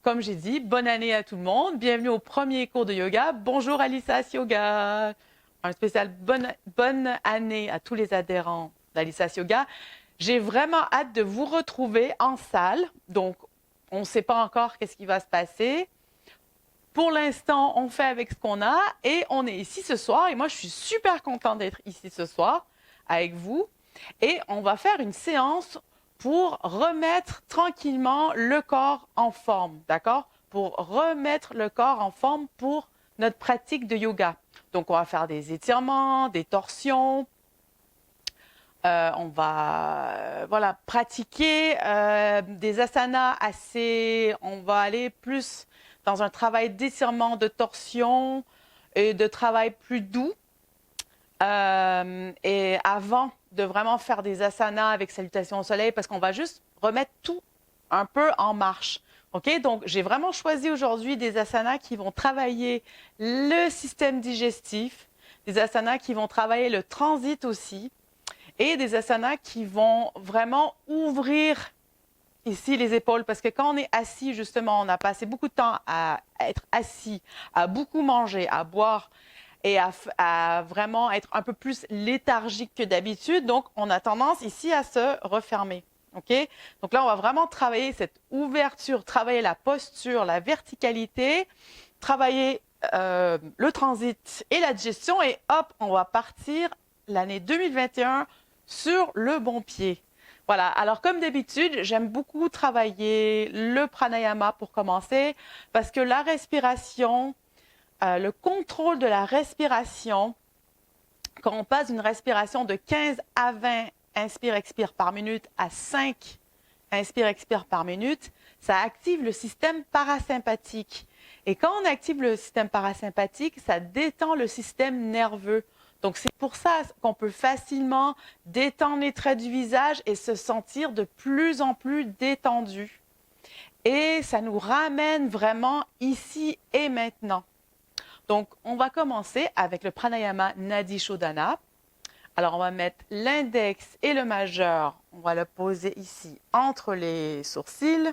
Comme j'ai dit, bonne année à tout le monde. Bienvenue au premier cours de yoga. Bonjour Alissas Yoga. Un spécial bonne année à tous les adhérents d'Alissas Yoga. J'ai vraiment hâte de vous retrouver en salle. Donc, on ne sait pas encore qu'est-ce qui va se passer. Pour l'instant, on fait avec ce qu'on a et on est ici ce soir. Et moi, je suis super contente d'être ici ce soir avec vous. Et on va faire une séance pour remettre tranquillement le corps en forme, d'accord? Pour remettre le corps en forme pour notre pratique de yoga. Donc, on va faire des étirements, des torsions. On va pratiquer des asanas assez... On va aller plus dans un travail d'étirement, de torsion et de travail plus doux. Et avant de vraiment faire des asanas avec salutation au soleil, parce qu'on va juste remettre tout un peu en marche. OK? Donc, j'ai vraiment choisi aujourd'hui des asanas qui vont travailler le système digestif, des asanas qui vont travailler le transit aussi, et des asanas qui vont vraiment ouvrir ici les épaules, parce que quand on est assis, justement, on a passé beaucoup de temps à être assis, à beaucoup manger, à boire, et à vraiment être un peu plus léthargique que d'habitude. Donc, on a tendance ici à se refermer. OK? Donc là, on va vraiment travailler cette ouverture, travailler la posture, la verticalité, travailler le transit et la digestion. Et hop, on va partir l'année 2021 sur le bon pied. Voilà, alors comme d'habitude, j'aime beaucoup travailler le pranayama pour commencer parce que la respiration, le contrôle de la respiration, quand on passe d'une respiration de 15 à 20 inspire-expire par minute à 5 inspire-expire par minute, ça active le système parasympathique. Et quand on active le système parasympathique, ça détend le système nerveux. Donc, c'est pour ça qu'on peut facilement détendre les traits du visage et se sentir de plus en plus détendu. Et ça nous ramène vraiment ici et maintenant. Donc, on va commencer avec le pranayama Nadi Shodhana. Alors, on va mettre l'index et le majeur, on va le poser ici entre les sourcils.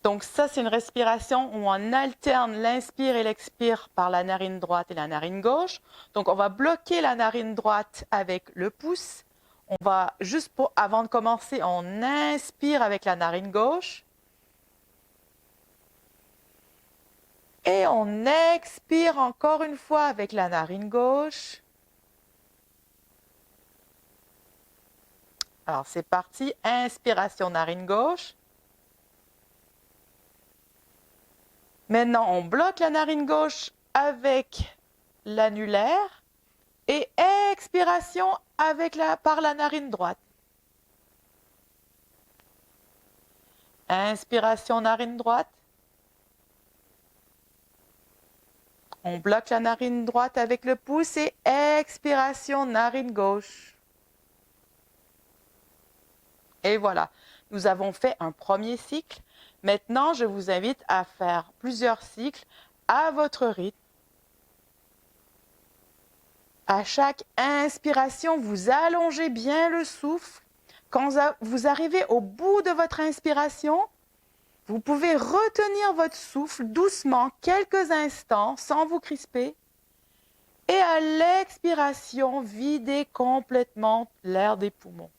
Donc, ça, c'est une respiration où on alterne l'inspire et l'expire par la narine droite et la narine gauche. Donc, on va bloquer la narine droite avec le pouce. On va, avant de commencer, on inspire avec la narine gauche. Et on expire encore une fois avec la narine gauche. Alors, c'est parti. Inspiration, narine gauche. Maintenant, on bloque la narine gauche avec l'annulaire. Et expiration par la narine droite. Inspiration, narine droite. On bloque la narine droite avec le pouce et expiration, narine gauche. Et voilà, nous avons fait un premier cycle. Maintenant, je vous invite à faire plusieurs cycles à votre rythme. À chaque inspiration, vous allongez bien le souffle. Quand vous arrivez au bout de votre inspiration, vous pouvez retenir votre souffle doucement quelques instants sans vous crisper. Et à l'expiration, videz complètement l'air des poumons.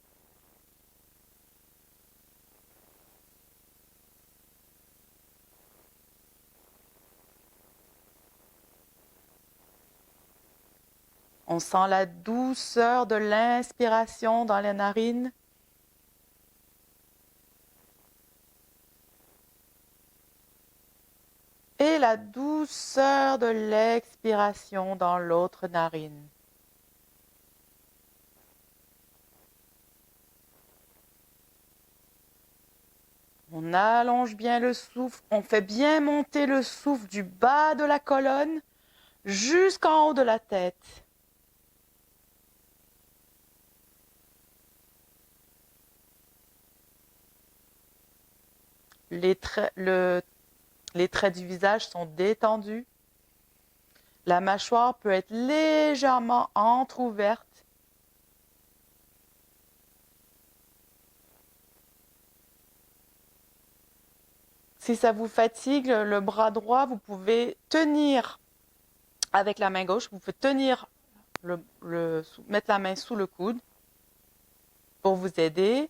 On sent la douceur de l'inspiration dans les narines. Et la douceur de l'expiration dans l'autre narine. On allonge bien le souffle, on fait bien monter le souffle du bas de la colonne jusqu'en haut de la tête. Les traits du visage sont détendus. La mâchoire peut être légèrement entrouverte. Si ça vous fatigue, le bras droit, vous pouvez tenir avec la main gauche, vous pouvez tenir, mettre la main sous le coude pour vous aider.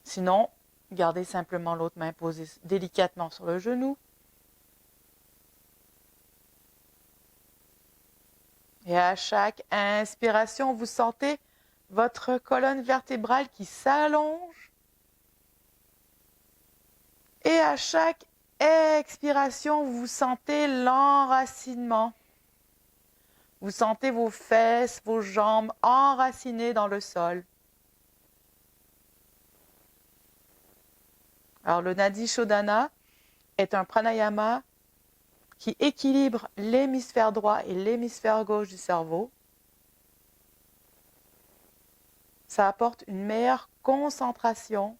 Sinon, gardez simplement l'autre main posée délicatement sur le genou. Et à chaque inspiration, vous sentez votre colonne vertébrale qui s'allonge. Et à chaque expiration, vous sentez l'enracinement. Vous sentez vos fesses, vos jambes enracinées dans le sol. Alors le Nadi Shodhana est un pranayama qui équilibre l'hémisphère droit et l'hémisphère gauche du cerveau. Ça apporte une meilleure concentration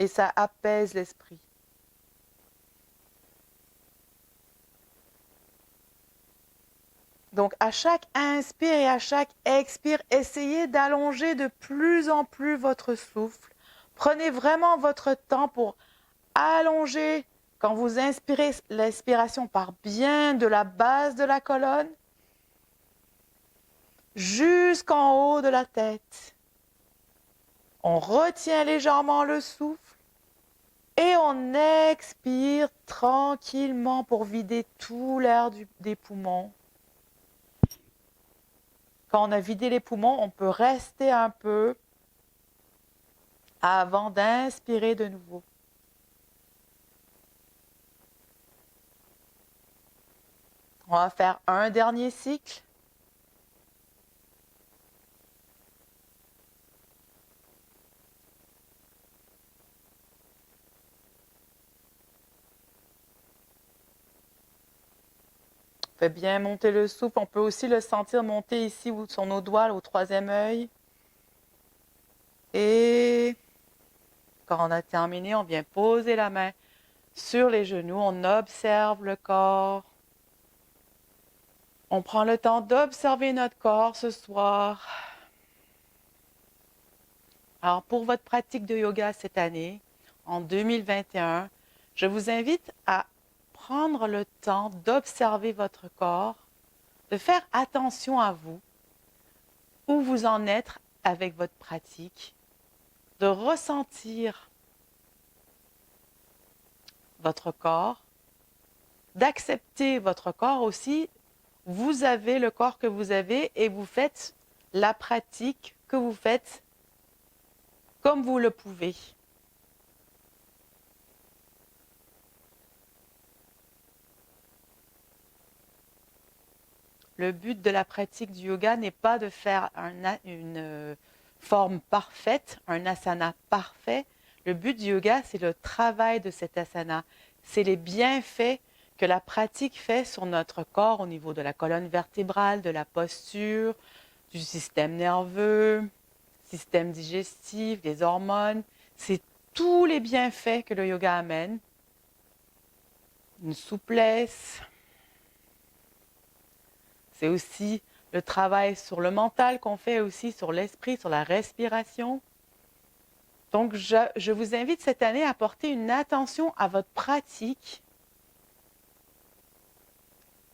et ça apaise l'esprit. Donc, à chaque inspire et à chaque expire, essayez d'allonger de plus en plus votre souffle. Prenez vraiment votre temps pour allonger. Quand vous inspirez, l'inspiration part bien de la base de la colonne jusqu'en haut de la tête. On retient légèrement le souffle et on expire tranquillement pour vider tout l'air des poumons. Quand on a vidé les poumons, on peut rester un peu avant d'inspirer de nouveau. On va faire un dernier cycle. Fait bien monter le souffle. On peut aussi le sentir monter ici sur nos doigts, au troisième œil. Et quand on a terminé, on vient poser la main sur les genoux. On observe le corps. On prend le temps d'observer notre corps ce soir. Alors, pour votre pratique de yoga cette année, en 2021, je vous invite à prendre le temps d'observer votre corps, de faire attention à vous, où vous en êtes avec votre pratique, de ressentir votre corps, d'accepter votre corps aussi. Vous avez le corps que vous avez et vous faites la pratique que vous faites comme vous le pouvez. Le but de la pratique du yoga n'est pas de faire une forme parfaite, un asana parfait. Le but du yoga, c'est le travail de cet asana. C'est les bienfaits que la pratique fait sur notre corps au niveau de la colonne vertébrale, de la posture, du système nerveux, système digestif, des hormones. C'est tous les bienfaits que le yoga amène. Une souplesse. C'est aussi le travail sur le mental qu'on fait aussi, sur l'esprit, sur la respiration. Donc, je vous invite cette année à porter une attention à votre pratique,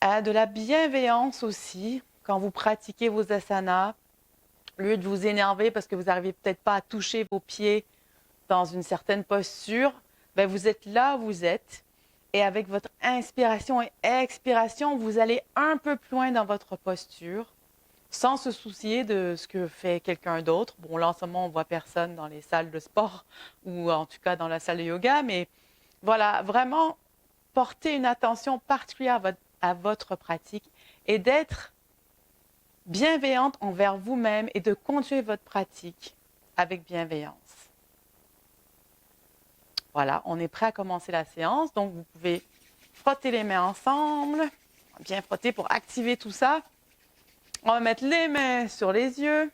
à de la bienveillance aussi quand vous pratiquez vos asanas. Au lieu de vous énerver parce que vous n'arrivez peut-être pas à toucher vos pieds dans une certaine posture, ben vous êtes là où vous êtes. Et avec votre inspiration et expiration, vous allez un peu plus loin dans votre posture, sans se soucier de ce que fait quelqu'un d'autre. Bon, là, en ce moment, on ne voit personne dans les salles de sport ou en tout cas dans la salle de yoga, mais voilà, vraiment porter une attention particulière à votre pratique et d'être bienveillante envers vous-même et de continuer votre pratique avec bienveillance. Voilà, on est prêt à commencer la séance. Donc, vous pouvez frotter les mains ensemble. Bien frotter pour activer tout ça. On va mettre les mains sur les yeux.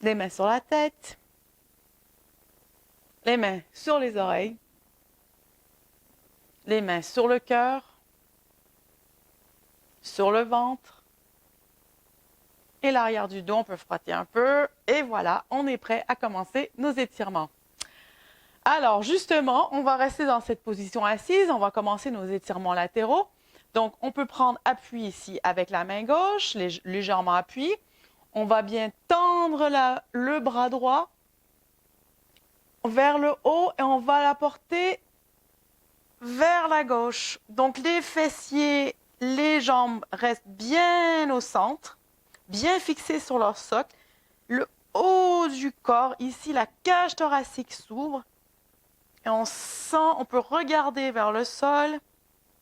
Les mains sur la tête. Les mains sur les oreilles. Les mains sur le cœur. Sur le ventre. Et l'arrière du dos, on peut frotter un peu. Et voilà, on est prêt à commencer nos étirements. Alors, justement, on va rester dans cette position assise. On va commencer nos étirements latéraux. Donc, on peut prendre appui ici avec la main gauche, légèrement appui. On va bien tendre le bras droit vers le haut et on va la porter vers la gauche. Donc, les fessiers, les jambes restent bien au centre, bien fixées sur leur socle. Le haut du corps, ici, la cage thoracique s'ouvre. Et on sent, on peut regarder vers le sol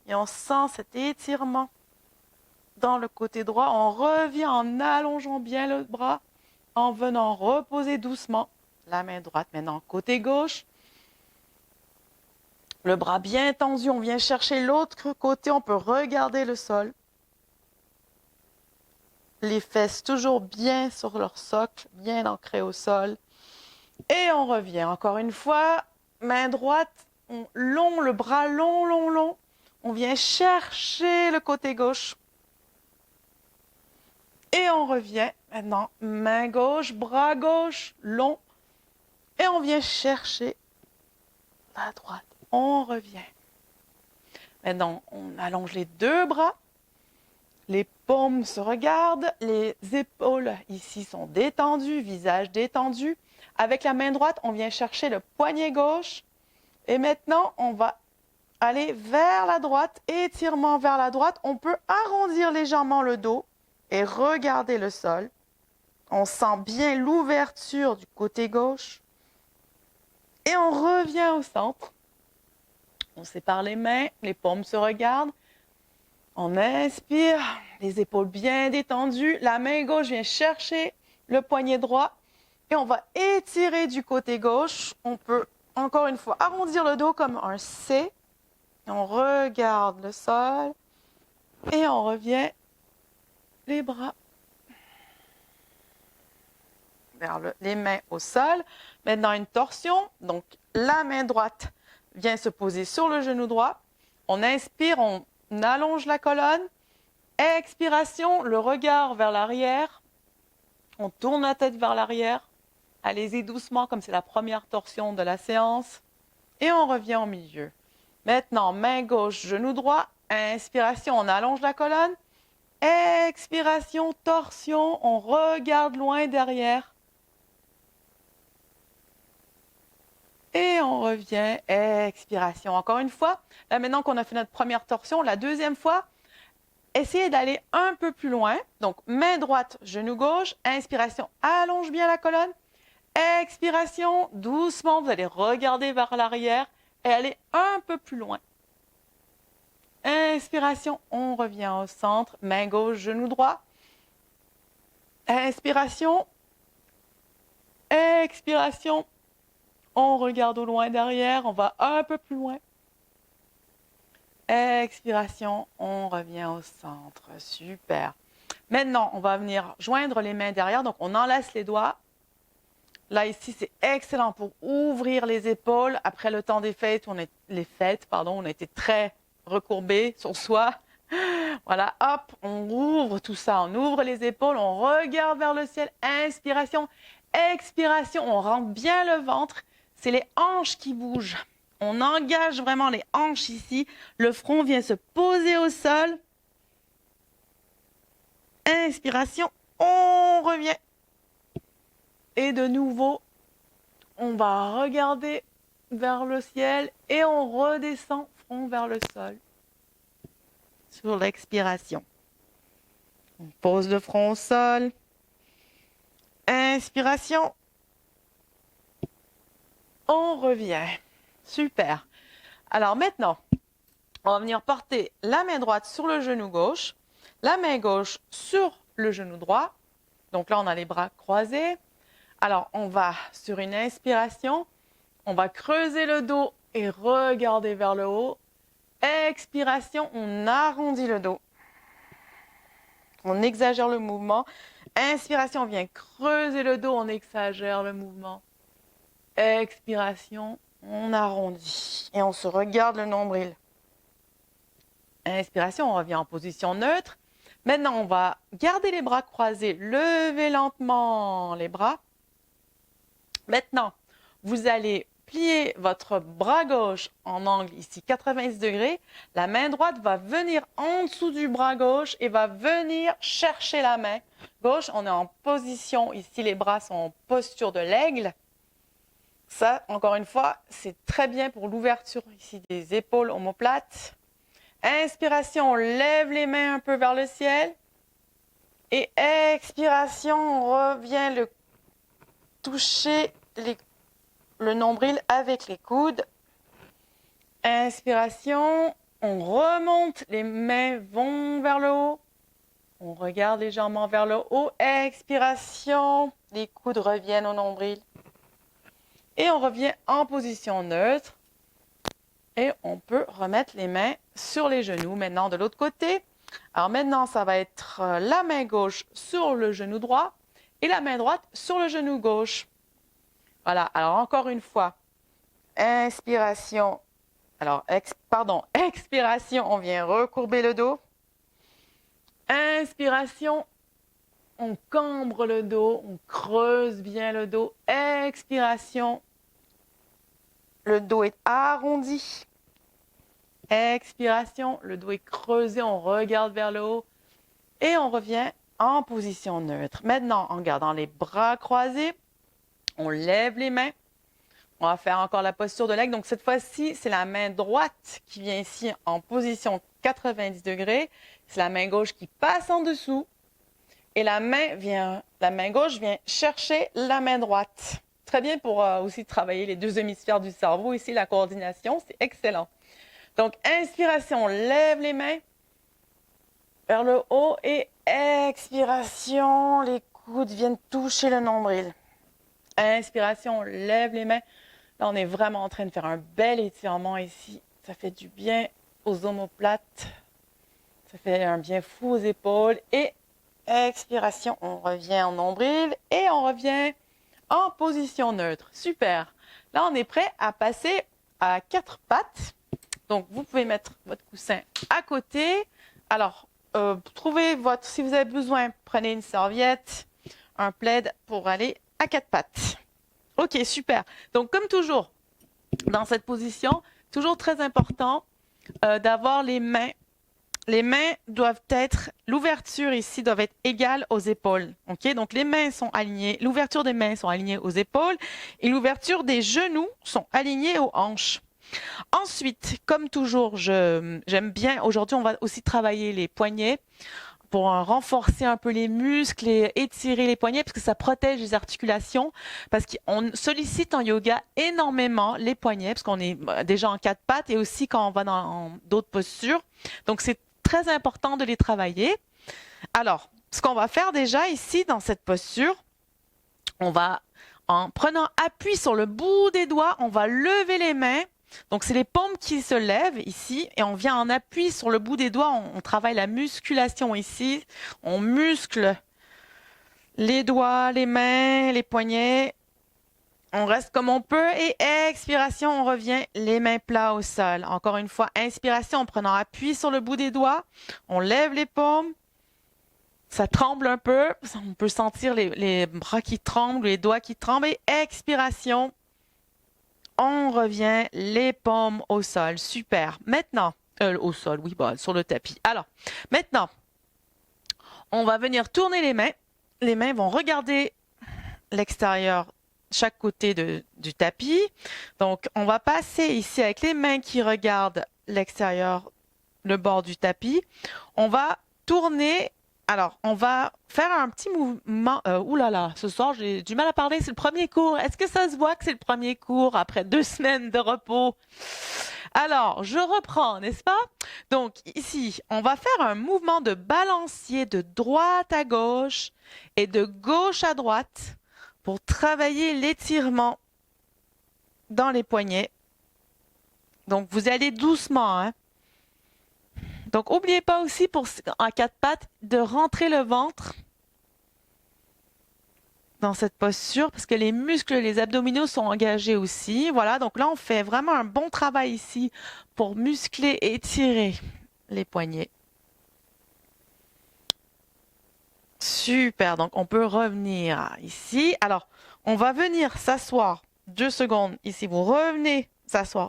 et on sent cet étirement dans le côté droit. On revient en allongeant bien le bras, en venant reposer doucement la main droite. Maintenant, côté gauche, le bras bien tendu, on vient chercher l'autre côté, on peut regarder le sol. Les fesses toujours bien sur leur socle, bien ancrées au sol. Et on revient encore une fois, main droite, long, le bras long, long, long. On vient chercher le côté gauche. Et on revient maintenant, main gauche, bras gauche, long. Et on vient chercher la droite. On revient. Maintenant, on allonge les deux bras. Les paumes se regardent. Les épaules ici sont détendues, visage détendu. Avec la main droite, on vient chercher le poignet gauche. Et maintenant, on va aller vers la droite, étirement vers la droite. On peut arrondir légèrement le dos et regarder le sol. On sent bien l'ouverture du côté gauche. Et on revient au centre. On sépare les mains, les paumes se regardent. On inspire, les épaules bien détendues. La main gauche vient chercher le poignet droit. Et on va étirer du côté gauche. On peut, encore une fois, arrondir le dos comme un C. On regarde le sol. Et on revient les bras vers les mains au sol. Maintenant, une torsion. Donc, la main droite vient se poser sur le genou droit. On inspire, on allonge la colonne. Expiration, le regard vers l'arrière. On tourne la tête vers l'arrière. Allez-y doucement, comme c'est la première torsion de la séance. Et on revient au milieu. Maintenant, main gauche, genou droit. Inspiration, on allonge la colonne. Expiration, torsion, on regarde loin derrière. Et on revient, expiration. Encore une fois, là maintenant qu'on a fait notre première torsion, la deuxième fois, essayez d'aller un peu plus loin. Donc, main droite, genou gauche, inspiration, allonge bien la colonne. Expiration, doucement, vous allez regarder vers l'arrière et aller un peu plus loin. Inspiration, on revient au centre, main gauche, genou droit. Inspiration, expiration, on regarde au loin derrière, on va un peu plus loin. Expiration, on revient au centre, super. Maintenant, on va venir joindre les mains derrière, donc on enlace les doigts. Là, ici, c'est excellent pour ouvrir les épaules. Après le temps des fêtes, on a été très recourbé sur soi. Voilà, hop, on ouvre tout ça. On ouvre les épaules, on regarde vers le ciel. Inspiration, expiration, on rentre bien le ventre. C'est les hanches qui bougent. On engage vraiment les hanches ici. Le front vient se poser au sol. Inspiration, on revient. Et de nouveau, on va regarder vers le ciel et on redescend front vers le sol. Sur l'expiration. On pose le front au sol. Inspiration. On revient. Super. Alors maintenant, on va venir porter la main droite sur le genou gauche, la main gauche sur le genou droit. Donc là, on a les bras croisés. Alors, on va, sur une inspiration, on va creuser le dos et regarder vers le haut. Expiration, on arrondit le dos. On exagère le mouvement. Inspiration, on vient creuser le dos, on exagère le mouvement. Expiration, on arrondit et on se regarde le nombril. Inspiration, on revient en position neutre. Maintenant, on va garder les bras croisés, lever lentement les bras. Maintenant, vous allez pliez votre bras gauche en angle ici 90 degrés, la main droite va venir en dessous du bras gauche et va venir chercher la main gauche. On est en position, ici les bras sont en posture de l'aigle. Ça, encore une fois, c'est très bien pour l'ouverture ici des épaules omoplates. Inspiration, on lève les mains un peu vers le ciel. Et expiration, on revient toucher le nombril avec les coudes. Inspiration, on remonte, les mains vont vers le haut. On regarde légèrement vers le haut. Expiration, les coudes reviennent au nombril. Et on revient en position neutre. Et on peut remettre les mains sur les genoux. Maintenant, de l'autre côté. Alors maintenant, ça va être la main gauche sur le genou droit et la main droite sur le genou gauche. Voilà. Alors encore une fois, inspiration. Alors, expiration, on vient recourber le dos. Inspiration, on cambre le dos, on creuse bien le dos. Expiration, le dos est arrondi. Expiration, le dos est creusé, on regarde vers le haut et on revient en position neutre. Maintenant, en gardant les bras croisés, on lève les mains. On va faire encore la posture de l'aigle. Donc cette fois-ci, c'est la main droite qui vient ici en position 90 degrés. C'est la main gauche qui passe en dessous et la main gauche vient chercher la main droite. Très bien pour aussi travailler les deux hémisphères du cerveau. Ici, la coordination, c'est excellent. Donc, inspiration, on lève les mains vers le haut et expiration, les coudes viennent toucher le nombril. Inspiration, on lève les mains. Là, on est vraiment en train de faire un bel étirement ici. Ça fait du bien aux omoplates. Ça fait un bien fou aux épaules. Et expiration, on revient au nombril et on revient en position neutre. Super. Là, on est prêt à passer à 4 pattes. Donc, vous pouvez mettre votre coussin à côté. Alors, si vous avez besoin, prenez une serviette, un plaid pour aller à 4 pattes. OK, super. Donc, comme toujours, dans cette position, toujours très important d'avoir les mains. Les mains doivent être, l'ouverture ici doit être égale aux épaules. OK? Donc, les mains sont alignées, l'ouverture des mains sont alignées aux épaules et l'ouverture des genoux sont alignées aux hanches. Ensuite, comme toujours, j'aime bien, aujourd'hui, on va aussi travailler les poignets pour renforcer un peu les muscles et étirer les poignets parce que ça protège les articulations. Parce qu'on sollicite en yoga énormément les poignets parce qu'on est déjà en 4 pattes et aussi quand on va dans d'autres postures. Donc, c'est très important de les travailler. Alors, ce qu'on va faire déjà ici dans cette posture, on va, en prenant appui sur le bout des doigts, on va lever les mains. Donc, c'est les paumes qui se lèvent ici et on vient en appui sur le bout des doigts. On travaille la musculation ici. On muscle les doigts, les mains, les poignets. On reste comme on peut et expiration, on revient les mains plats au sol. Encore une fois, inspiration en prenant appui sur le bout des doigts. On lève les paumes. Ça tremble un peu. On peut sentir les bras qui tremblent, les doigts qui tremblent. Et expiration. On revient les paumes au sol. Super. Maintenant, au sol, oui, sur le tapis. Alors, maintenant, on va venir tourner les mains. Les mains vont regarder l'extérieur, chaque côté du tapis. Donc, on va passer ici avec les mains qui regardent l'extérieur, le bord du tapis. On va tourner. Alors, on va faire un petit mouvement. Ouh là là, ce soir, j'ai du mal à parler. C'est le premier cours. Est-ce que ça se voit que c'est le premier cours après 2 semaines de repos? Alors, je reprends, n'est-ce pas? Donc, ici, on va faire un mouvement de balancier de droite à gauche et de gauche à droite pour travailler l'étirement dans les poignets. Donc, vous allez doucement, hein? Donc, n'oubliez pas aussi, en 4 pattes, de rentrer le ventre dans cette posture parce que les muscles, les abdominaux sont engagés aussi. Voilà, donc là, on fait vraiment un bon travail ici pour muscler et étirer les poignets. Super, donc on peut revenir ici. Alors, on va venir s'asseoir 2 secondes. Ici, vous revenez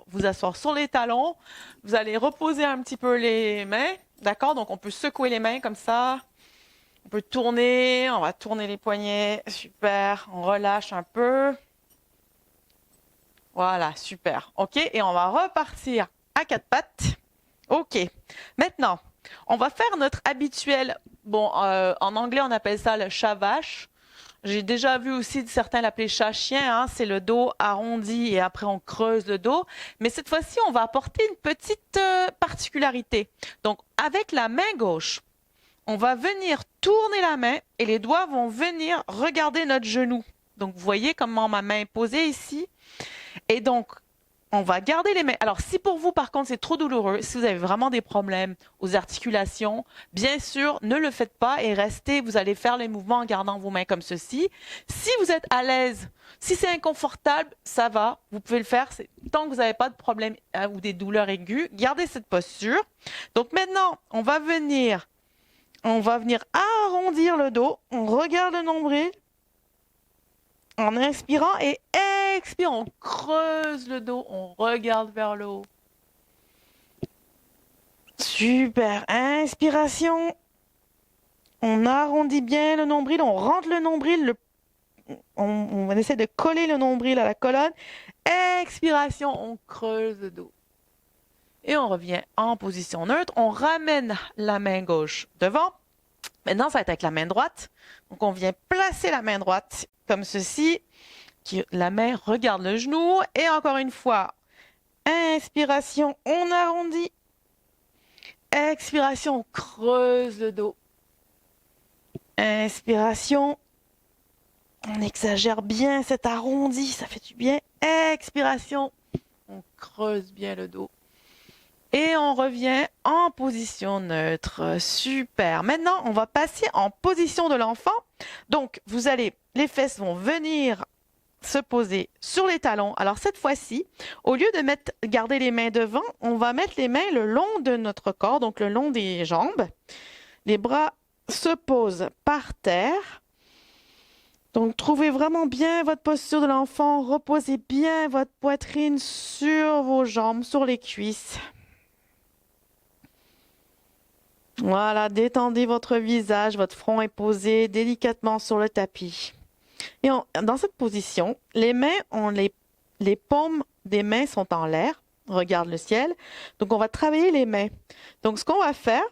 vous asseoir sur les talons. Vous allez reposer un petit peu les mains. D'accord? Donc, on peut secouer les mains comme ça. On peut tourner. On va tourner les poignets. Super. On relâche un peu. Voilà, super. OK? Et on va repartir à 4 pattes. OK. Maintenant, on va faire notre habituel. Bon, en anglais, on appelle ça le chat-vache. J'ai déjà vu aussi certains l'appeler chat-chien. Hein, c'est le dos arrondi et après on creuse le dos. Mais cette fois-ci, on va apporter une petite particularité. Donc, avec la main gauche, on va venir tourner la main et les doigts vont venir regarder notre genou. Donc, vous voyez comment ma main est posée ici. Et donc, on va garder les mains. Alors, si pour vous, par contre, c'est trop douloureux, si vous avez vraiment des problèmes aux articulations, bien sûr, ne le faites pas et restez, vous allez faire les mouvements en gardant vos mains comme ceci. Si vous êtes à l'aise, si c'est inconfortable, ça va, vous pouvez le faire. Tant que vous n'avez pas de problème ou des douleurs aiguës, gardez cette posture. Donc maintenant, on va venir arrondir le dos, on regarde le nombril, en inspirant et expirant, on creuse le dos, on regarde vers le haut. Super, inspiration. On arrondit bien le nombril, on rentre le nombril, on essaie de coller le nombril à la colonne. Expiration, on creuse le dos. Et on revient en position neutre, on ramène la main gauche devant. Maintenant, ça va être avec la main droite. Donc, on vient placer la main droite comme ceci. La main regarde le genou. Et encore une fois, inspiration, on arrondit. Expiration, on creuse le dos. Inspiration, on exagère bien cet arrondi, ça fait du bien. Expiration, on creuse bien le dos. Et on revient en position neutre. Super. Maintenant, on va passer en position de l'enfant. Donc, les fesses vont venir se poser sur les talons. Alors, cette fois-ci, au lieu de garder les mains devant, on va mettre les mains le long de notre corps, donc le long des jambes. Les bras se posent par terre. Donc, trouvez vraiment bien votre posture de l'enfant. Reposez bien votre poitrine sur vos jambes, sur les cuisses. Voilà, détendez votre visage, votre front est posé délicatement sur le tapis. Et dans cette position, les mains, les paumes des mains sont en l'air, regarde le ciel. Donc, on va travailler les mains. Donc, ce qu'on va faire,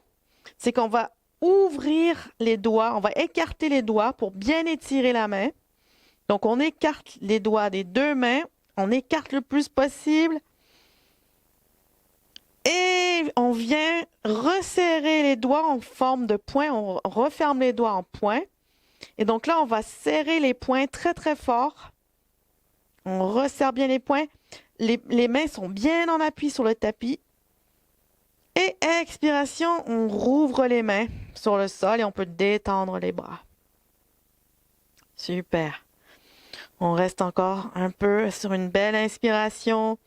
c'est qu'on va ouvrir les doigts, on va écarter les doigts pour bien étirer la main. Donc, on écarte les doigts des 2 mains, on écarte le plus possible. Et on vient resserrer les doigts en forme de poing. On referme les doigts en poing. Et donc là, on va serrer les poings très, très fort. On resserre bien les poings. Les mains sont bien en appui sur le tapis. Et expiration, on rouvre les mains sur le sol et on peut détendre les bras. Super. On reste encore un peu sur une belle inspiration.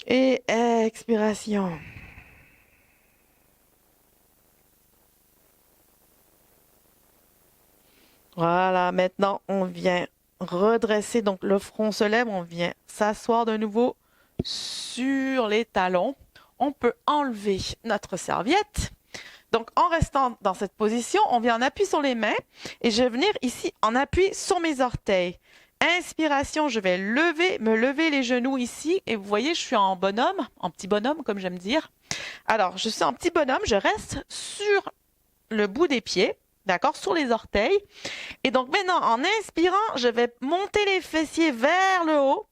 Et expiration. Voilà, maintenant on vient redresser, donc le front se lève, on vient s'asseoir de nouveau sur les talons. On peut enlever notre serviette. Donc en restant dans cette position, on vient en appui sur les mains et je vais venir ici en appui sur mes orteils. Inspiration, je vais me lever les genoux ici et vous voyez, je suis en bonhomme, en petit bonhomme comme j'aime dire. Alors, je suis en petit bonhomme, je reste sur le bout des pieds, d'accord, sur les orteils. Et donc maintenant, en inspirant, je vais monter les fessiers vers le haut.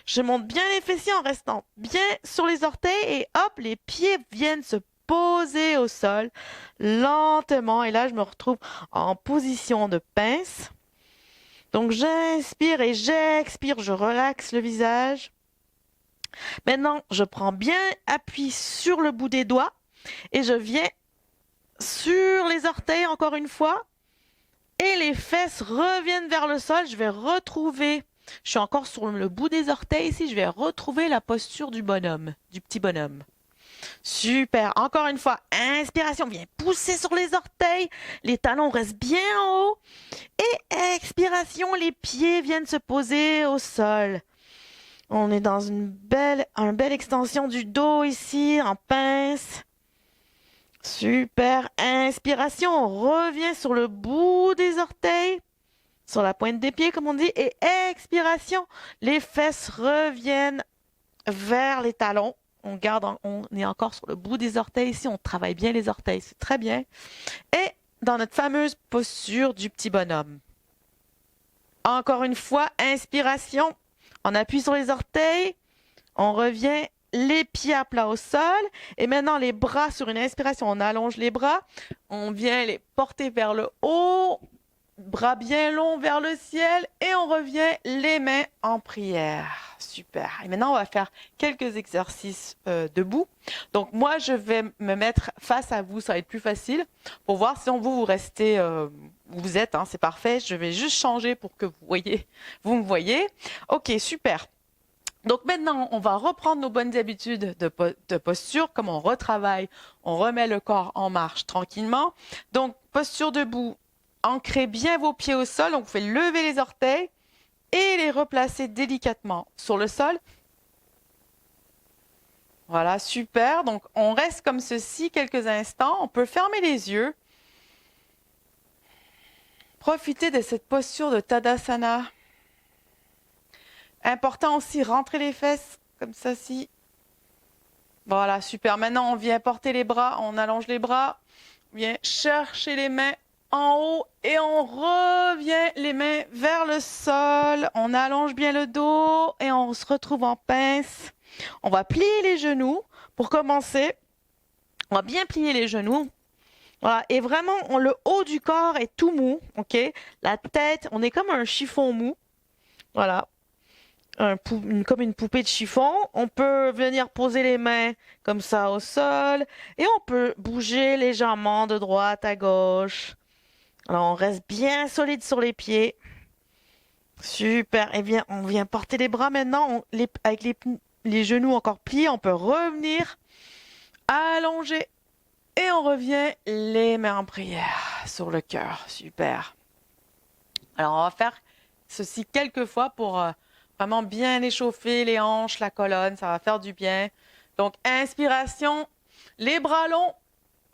Je monte bien les fessiers en restant bien sur les orteils et hop, les pieds viennent se poser au sol lentement. Et là, je me retrouve en position de pince. Donc, j'inspire et j'expire, je relaxe le visage. Maintenant, je prends bien appui sur le bout des doigts et je viens sur les orteils encore une fois. Et les fesses reviennent vers le sol. Je vais retrouver, je suis encore sur le bout des orteils ici, je vais retrouver la posture du bonhomme, du petit bonhomme. Super. Encore une fois, inspiration, viens pousser sur les orteils. Les talons restent bien en haut. Et expiration, les pieds viennent se poser au sol. On est dans une belle extension du dos ici, en pince. Super. Inspiration, on revient sur le bout des orteils, sur la pointe des pieds, comme on dit. Et expiration, les fesses reviennent vers les talons. On est encore sur le bout des orteils ici. On travaille bien les orteils, c'est très bien. Et dans notre fameuse posture du petit bonhomme. Encore une fois, inspiration. On appuie sur les orteils. On revient les pieds à plat au sol. Et maintenant, les bras sur une inspiration. On allonge les bras. On vient les porter vers le haut. Bras bien longs vers le ciel. Et on revient les mains en prière. Super. Et maintenant, on va faire quelques exercices debout. Donc, moi, je vais me mettre face à vous. Ça va être plus facile pour voir si vous restez où vous êtes. Hein, c'est parfait. Je vais juste changer pour que vous me voyez. OK, super. Donc maintenant, on va reprendre nos bonnes habitudes de posture, comme on retravaille, on remet le corps en marche tranquillement. Donc, posture debout, ancrez bien vos pieds au sol, donc vous faites lever les orteils et les replacer délicatement sur le sol. Voilà, super. Donc, on reste comme ceci quelques instants. On peut fermer les yeux. Profitez de cette posture de Tadasana. Important aussi, rentrer les fesses, comme ça, si. Voilà, super. Maintenant, on vient porter les bras, on allonge les bras. On vient chercher les mains en haut et on revient les mains vers le sol. On allonge bien le dos et on se retrouve en pince. On va plier les genoux. Pour commencer, on va bien plier les genoux. Voilà, et vraiment, le haut du corps est tout mou, ok? La tête, on est comme un chiffon mou. Voilà. Comme une poupée de chiffon. On peut venir poser les mains comme ça au sol et on peut bouger légèrement de droite à gauche. Alors on reste bien solide sur les pieds. Super. Et bien, on vient porter les bras maintenant avec les genoux encore pliés. On peut revenir allonger et on revient les mains en prière sur le cœur. Super. Alors on va faire ceci quelques fois pour vraiment bien échauffer les hanches, la colonne, ça va faire du bien. Donc, inspiration, les bras longs,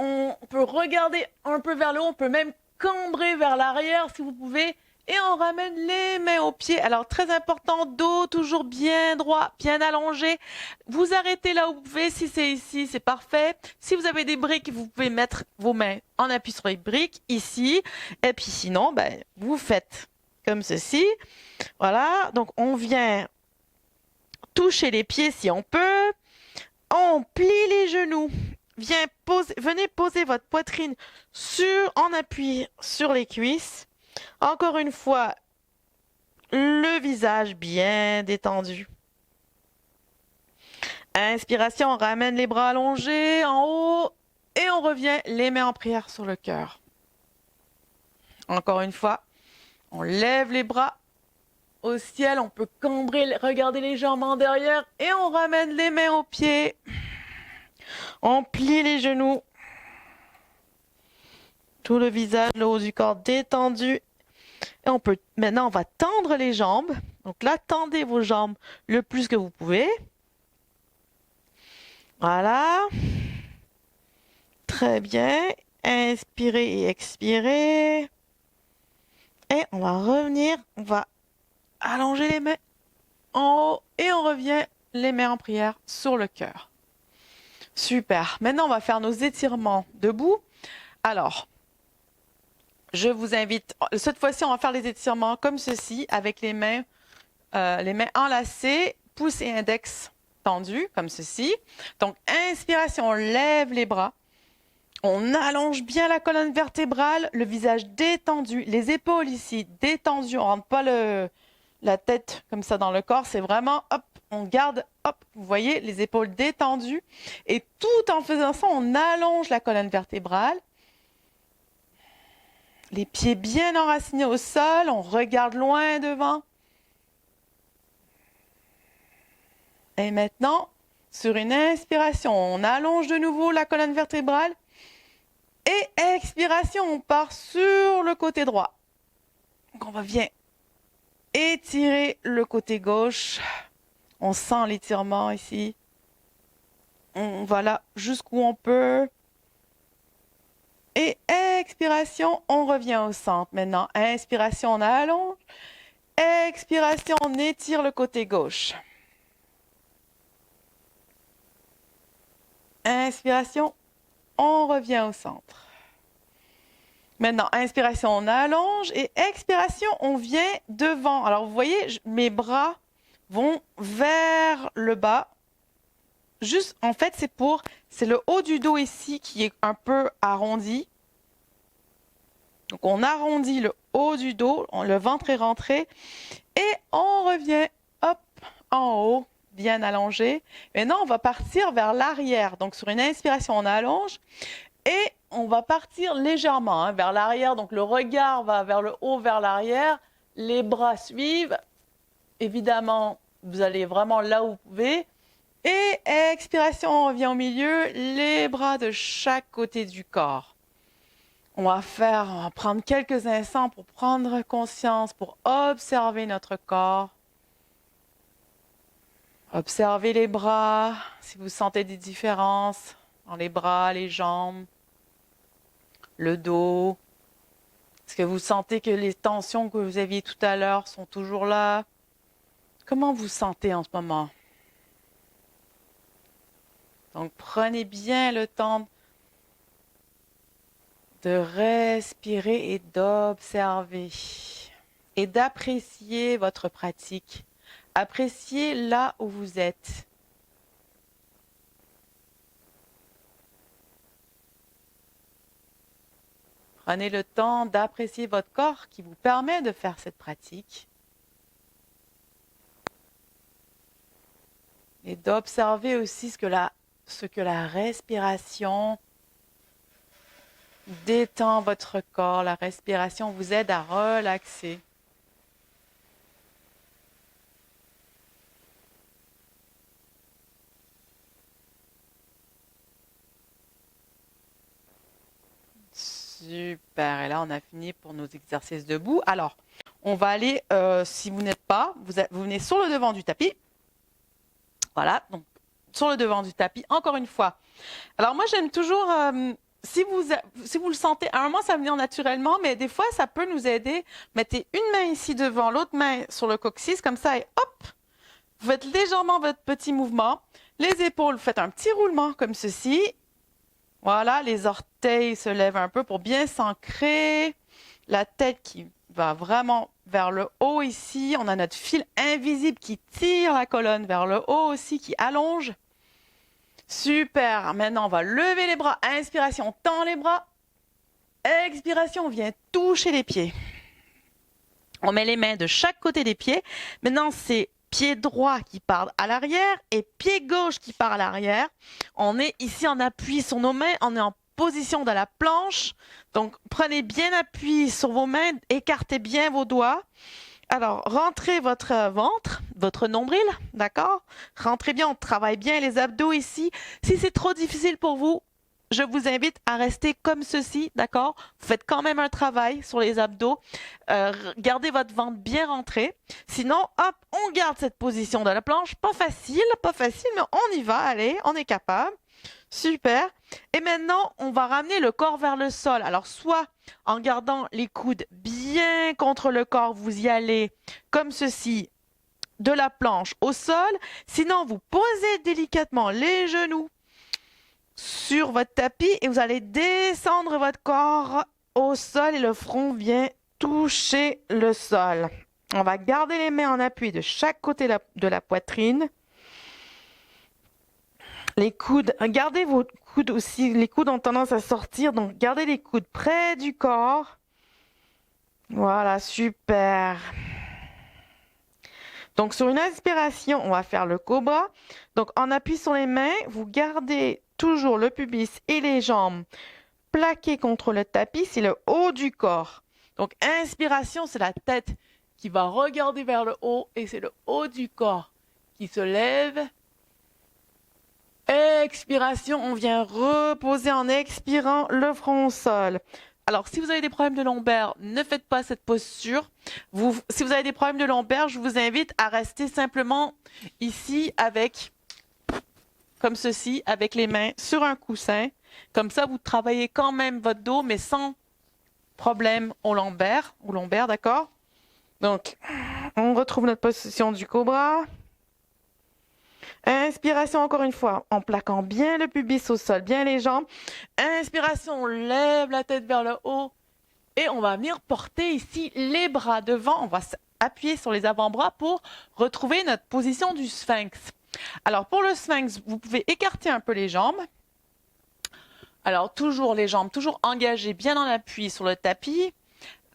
on peut regarder un peu vers le haut, on peut même cambrer vers l'arrière si vous pouvez. Et on ramène les mains aux pieds. Alors, très important, dos toujours bien droit, bien allongé. Vous arrêtez là où vous pouvez. Si c'est ici, c'est parfait. Si vous avez des briques, vous pouvez mettre vos mains en appui sur les briques, ici. Et puis sinon, vous faites comme ceci. Voilà, donc on vient toucher les pieds si on peut. On plie les genoux. Venez poser votre poitrine en appui sur les cuisses. Encore une fois, le visage bien détendu. Inspiration, on ramène les bras allongés en haut et on revient les mains en prière sur le cœur. Encore une fois, on lève les bras au ciel, on peut cambrer, regarder les jambes en derrière et on ramène les mains aux pieds. On plie les genoux. Tout le visage, le haut du corps détendu. Et maintenant, on va tendre les jambes. Donc là, tendez vos jambes le plus que vous pouvez. Voilà. Très bien. Inspirez et expirez. Et on va revenir, on va allonger les mains en haut et on revient les mains en prière sur le cœur. Super. Maintenant, on va faire nos étirements debout. Alors, je vous invite, cette fois-ci, on va faire les étirements comme ceci, avec les mains enlacées, pouce et index tendus, comme ceci. Donc, inspiration, on lève les bras. On allonge bien la colonne vertébrale, le visage détendu, les épaules ici détendues. On ne rentre pas la tête comme ça dans le corps. C'est vraiment, hop, on garde, hop, vous voyez, les épaules détendues. Et tout en faisant ça, on allonge la colonne vertébrale. Les pieds bien enracinés au sol, on regarde loin devant. Et maintenant, Sur une inspiration, on allonge de nouveau la colonne vertébrale. Et expiration, on part sur le côté droit. Donc on va bien étirer le côté gauche. On sent l'étirement ici. On va là jusqu'où on peut. Et expiration, on revient au centre. Maintenant, inspiration, on allonge. Expiration, on étire le côté gauche. Inspiration, on revient au centre. Maintenant, inspiration, on allonge. Et expiration, on vient devant. Alors, vous voyez, mes bras vont vers le bas. Juste, en fait, c'est le haut du dos ici qui est un peu arrondi. Donc, on arrondit le haut du dos, le ventre est rentré. Et on revient, hop, en haut, bien allongé. Maintenant, on va partir vers l'arrière. Donc, sur une inspiration, on allonge. Et on va partir légèrement vers l'arrière. Donc, le regard va vers le haut, vers l'arrière. Les bras suivent. Évidemment, vous allez vraiment là où vous pouvez. Et expiration, on revient au milieu. Les bras de chaque côté du corps. On va prendre quelques instants pour prendre conscience, pour observer notre corps. Observez les bras, si vous sentez des différences dans les bras, les jambes, le dos. Est-ce que vous sentez que les tensions que vous aviez tout à l'heure sont toujours là? Comment vous sentez en ce moment? Donc, prenez bien le temps de respirer et d'observer et d'apprécier votre pratique. Appréciez là où vous êtes. Prenez le temps d'apprécier votre corps qui vous permet de faire cette pratique. Et d'observer aussi ce que la respiration détend votre corps. La respiration vous aide à relaxer. Super. Et là, on a fini pour nos exercices debout. Alors, on va aller, si vous n'êtes pas, vous venez sur le devant du tapis. Voilà, donc sur le devant du tapis, encore une fois. Alors moi, j'aime toujours, si vous le sentez, à un moment, ça va venir naturellement, mais des fois, ça peut nous aider. Mettez une main ici devant, l'autre main sur le coccyx, comme ça, et hop, vous faites légèrement votre petit mouvement. Les épaules, vous faites un petit roulement comme ceci. Voilà, les orteils se lèvent un peu pour bien s'ancrer. La tête qui va vraiment vers le haut ici. On a notre fil invisible qui tire la colonne vers le haut aussi, qui allonge. Super. Maintenant, on va lever les bras. Inspiration, on tend les bras. Expiration, on vient toucher les pieds. On met les mains de chaque côté des pieds. Maintenant, c'est pied droit qui part à l'arrière et pied gauche qui part à l'arrière. On est ici en appui sur nos mains. On est en position de la planche. Donc, prenez bien appui sur vos mains. Écartez bien vos doigts. Alors, rentrez votre ventre, votre nombril, d'accord? Rentrez bien, on travaille bien les abdos ici. Si c'est trop difficile pour vous, je vous invite à rester comme ceci, d'accord? Vous faites quand même un travail sur les abdos. Gardez votre ventre bien rentré. Sinon, hop, on garde cette position de la planche. Pas facile, mais on y va. Allez, on est capable. Super. Et maintenant, on va ramener le corps vers le sol. Alors, soit en gardant les coudes bien contre le corps, vous y allez comme ceci, de la planche au sol. Sinon, vous posez délicatement les genoux sur votre tapis et vous allez descendre votre corps au sol et le front vient toucher le sol. On va garder les mains en appui de chaque côté de la poitrine. Les coudes, gardez vos coudes aussi. Les coudes ont tendance à sortir, donc gardez les coudes près du corps. Voilà, super. Donc, sur une inspiration, on va faire le cobra. Donc, en appui sur les mains, vous gardez toujours le pubis et les jambes plaqués contre le tapis. C'est le haut du corps. Donc, inspiration, c'est la tête qui va regarder vers le haut et c'est le haut du corps qui se lève. Expiration, on vient reposer en expirant le front au sol. Alors, si vous avez des problèmes de lombaire, ne faites pas cette posture. Si vous avez des problèmes de lombaire, je vous invite à rester simplement ici avec, comme ceci, avec les mains sur un coussin. Comme ça, vous travaillez quand même votre dos, mais sans problème au lombaire, d'accord? Donc, on retrouve notre position du cobra. Inspiration encore une fois, en plaquant bien le pubis au sol, bien les jambes. Inspiration, on lève la tête vers le haut et on va venir porter ici les bras devant. On va s'appuyer sur les avant-bras pour retrouver notre position du sphinx. Alors pour le sphinx, vous pouvez écarter un peu les jambes. Alors toujours les jambes, toujours engagées bien en appui sur le tapis.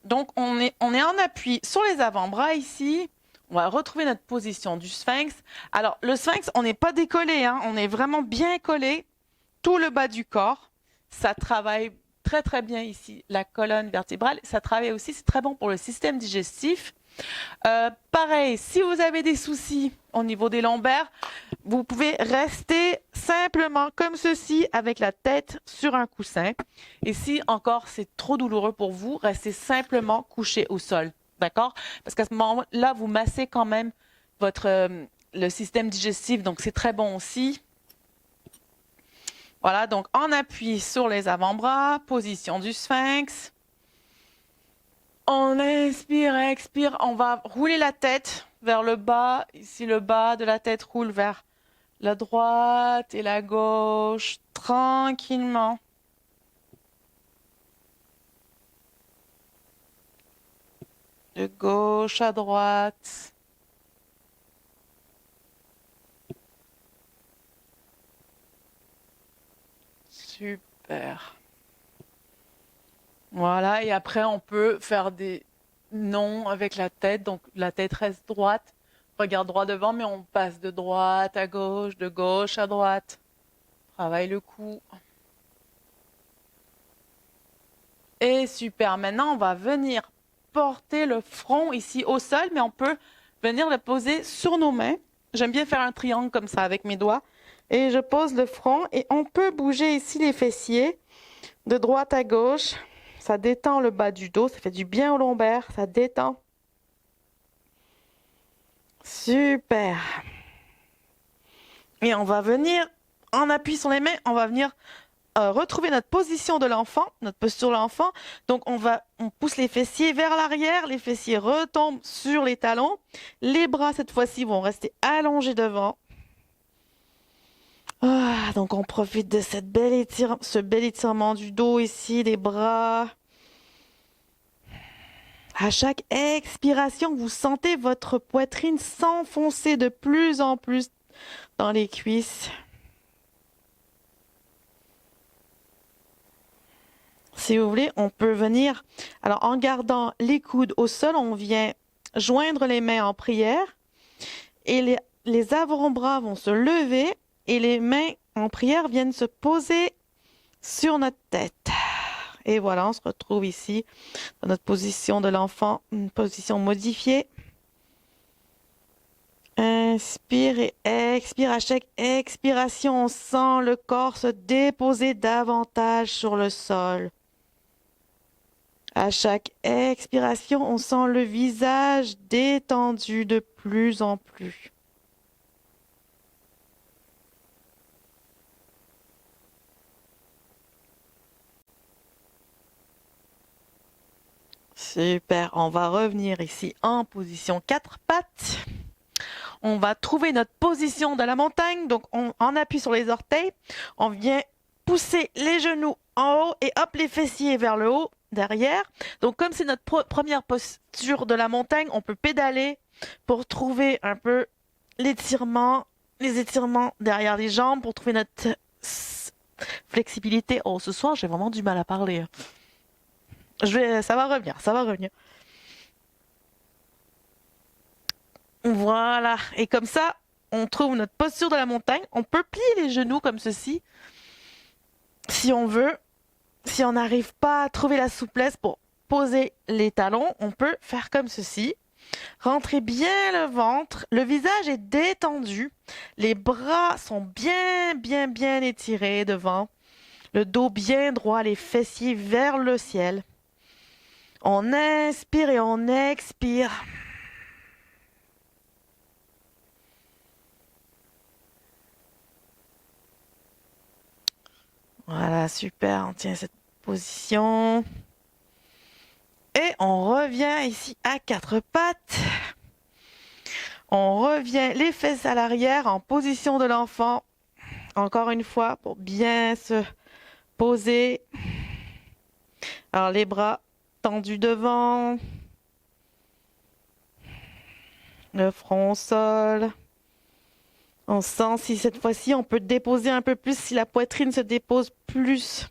Donc on est en appui sur les avant-bras ici. On va retrouver notre position du sphinx. Alors, le sphinx, on n'est pas décollé, hein, on est vraiment bien collé. Tout le bas du corps, ça travaille très très bien ici. La colonne vertébrale, ça travaille aussi, c'est très bon pour le système digestif. Pareil, si vous avez des soucis au niveau des lombaires, vous pouvez rester simplement comme ceci avec la tête sur un coussin. Et si encore c'est trop douloureux pour vous, restez simplement couché au sol. D'accord? Parce qu'à ce moment-là, vous massez quand même le système digestif, donc c'est très bon aussi. Voilà, donc en appui sur les avant-bras, position du sphinx. On inspire, expire, on va rouler la tête vers le bas. Ici, le bas de la tête roule vers la droite et la gauche, tranquillement. De gauche à droite. Super. Voilà, et après on peut faire des non avec la tête. Donc la tête reste droite, regarde droit devant, mais on passe de droite à gauche, de gauche à droite. Travaille le cou. Et super, maintenant on va venir porter le front ici au sol, mais on peut venir le poser sur nos mains. J'aime bien faire un triangle comme ça avec mes doigts. Et je pose le front et on peut bouger ici les fessiers de droite à gauche. Ça détend le bas du dos, ça fait du bien au lombaire, ça détend. Super. Et on va venir, en appui sur les mains, on va venir retrouver notre position de l'enfant, notre posture de l'enfant. Donc on pousse les fessiers vers l'arrière, les fessiers retombent sur les talons. Les bras cette fois-ci vont rester allongés devant. Ah, donc on profite de ce bel étirement du dos ici, des bras. À chaque expiration, vous sentez votre poitrine s'enfoncer de plus en plus dans les cuisses. Si vous voulez, on peut venir, alors en gardant les coudes au sol, on vient joindre les mains en prière et les avant-bras vont se lever et les mains en prière viennent se poser sur notre tête. Et voilà, on se retrouve ici dans notre position de l'enfant, une position modifiée. Inspire et expire. À chaque expiration, on sent le corps se déposer davantage sur le sol. À chaque expiration, on sent le visage détendu de plus en plus. Super, on va revenir ici en position 4 pattes. On va trouver notre position de la montagne, donc en appui sur les orteils. On vient pousser les genoux en haut et hop, les fessiers vers le haut, derrière. Donc comme c'est notre première posture de la montagne, on peut pédaler pour trouver un peu les étirements derrière les jambes, pour trouver notre flexibilité. Oh, ce soir, j'ai vraiment du mal à parler. Ça va revenir, ça va revenir. Voilà, et comme ça, on trouve notre posture de la montagne. On peut plier les genoux comme ceci, si on veut. Si on n'arrive pas à trouver la souplesse pour poser les talons, on peut faire comme ceci. Rentrez bien le ventre. Le visage est détendu. Les bras sont bien, bien, bien étirés devant. Le dos bien droit, les fessiers vers le ciel. On inspire et on expire. Voilà, super. On tient cette position. Et on revient ici à quatre pattes. On revient les fesses à l'arrière en position de l'enfant. Encore une fois, pour bien se poser. Alors les bras tendus devant. Le front au sol. On sent si cette fois-ci on peut déposer un peu plus, si la poitrine se dépose plus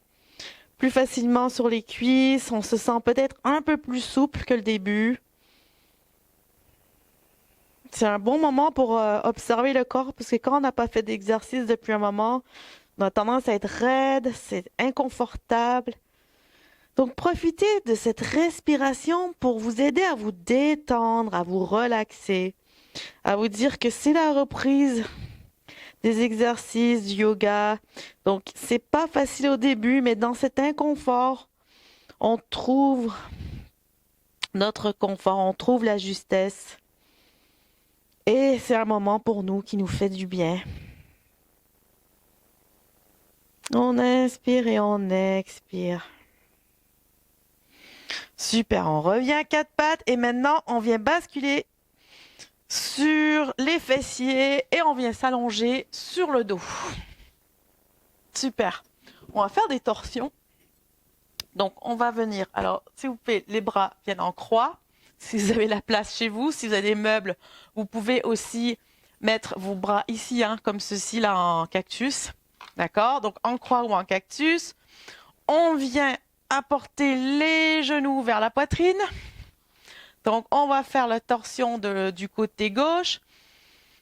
facilement sur les cuisses. On se sent peut-être un peu plus souple que le début. C'est un bon moment pour observer le corps parce que quand on n'a pas fait d'exercice depuis un moment, on a tendance à être raide, c'est inconfortable. Donc profitez de cette respiration pour vous aider à vous détendre, à vous relaxer, à vous dire que c'est la reprise des exercices, du yoga. Donc c'est pas facile au début, mais dans cet inconfort, on trouve notre confort, on trouve la justesse. Et c'est un moment pour nous qui nous fait du bien. On inspire et on expire. Super, on revient à quatre pattes et maintenant on vient basculer sur les fessiers et on vient s'allonger sur le dos. Super. On va faire des torsions. Donc on va venir, alors si vous pouvez, les bras viennent en croix. Si vous avez la place chez vous, si vous avez des meubles, vous pouvez aussi mettre vos bras ici, hein, comme ceci là en cactus. D'accord? Donc en croix ou en cactus. On vient apporter les genoux vers la poitrine. Donc on va faire la torsion du côté gauche.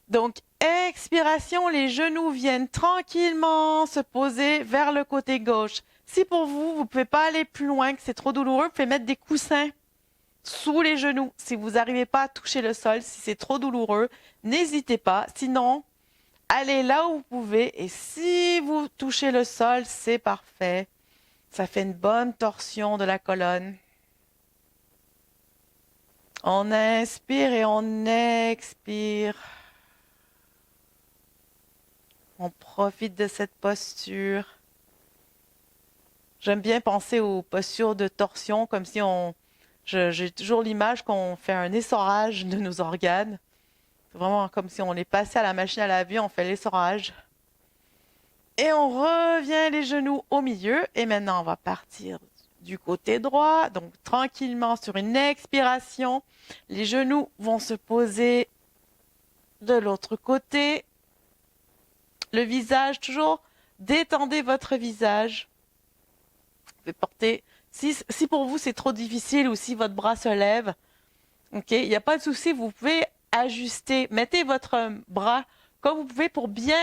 Donc expiration, les genoux viennent tranquillement se poser vers le côté gauche. Si pour vous, vous ne pouvez pas aller plus loin, que c'est trop douloureux, vous pouvez mettre des coussins sous les genoux. Si vous n'arrivez pas à toucher le sol, si c'est trop douloureux, n'hésitez pas. Sinon, allez là où vous pouvez et si vous touchez le sol, c'est parfait. Ça fait une bonne torsion de la colonne. On inspire et on expire. On profite de cette posture. J'aime bien penser aux postures de torsion comme si j'ai toujours l'image qu'on fait un essorage de nos organes. C'est vraiment comme si on les passait à la machine à laver, on fait l'essorage. Et on revient les genoux au milieu. Et maintenant, on va partir du côté droit. Donc, tranquillement, sur une expiration, les genoux vont se poser de l'autre côté. Le visage, toujours, détendez votre visage. Vous pouvez porter, si pour vous c'est trop difficile ou si votre bras se lève, ok, il n'y a pas de souci, vous pouvez ajuster. Mettez votre bras comme vous pouvez pour bien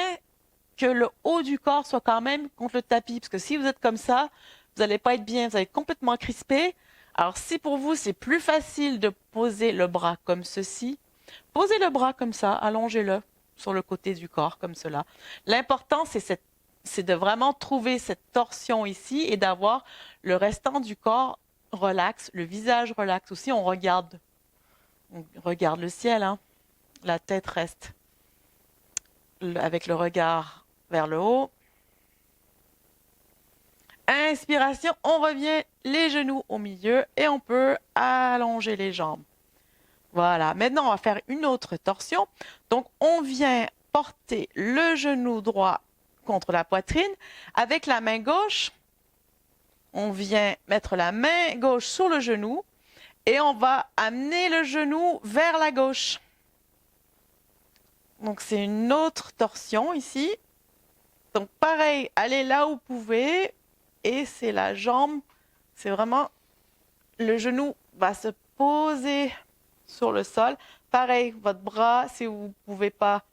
que le haut du corps soit quand même contre le tapis. Parce que si vous êtes comme ça, vous n'allez pas être bien, vous allez être complètement crispé. Alors si pour vous c'est plus facile de poser le bras comme ceci, posez le bras comme ça, allongez-le sur le côté du corps comme cela. L'important c'est de vraiment trouver cette torsion ici et d'avoir le restant du corps relax, le visage relax aussi. On regarde le ciel, hein. La tête reste avec le regard vers le haut. Inspiration, on revient les genoux au milieu et on peut allonger les jambes. Voilà, maintenant on va faire une autre torsion. Donc on vient porter le genou droit contre la poitrine. Avec la main gauche, on vient mettre la main gauche sur le genou et on va amener le genou vers la gauche. Donc c'est une autre torsion ici. Donc pareil, allez là où vous pouvez et c'est la jambe, c'est vraiment le genou va se poser sur le sol. Pareil, votre bras, si vous ne pouvez pas,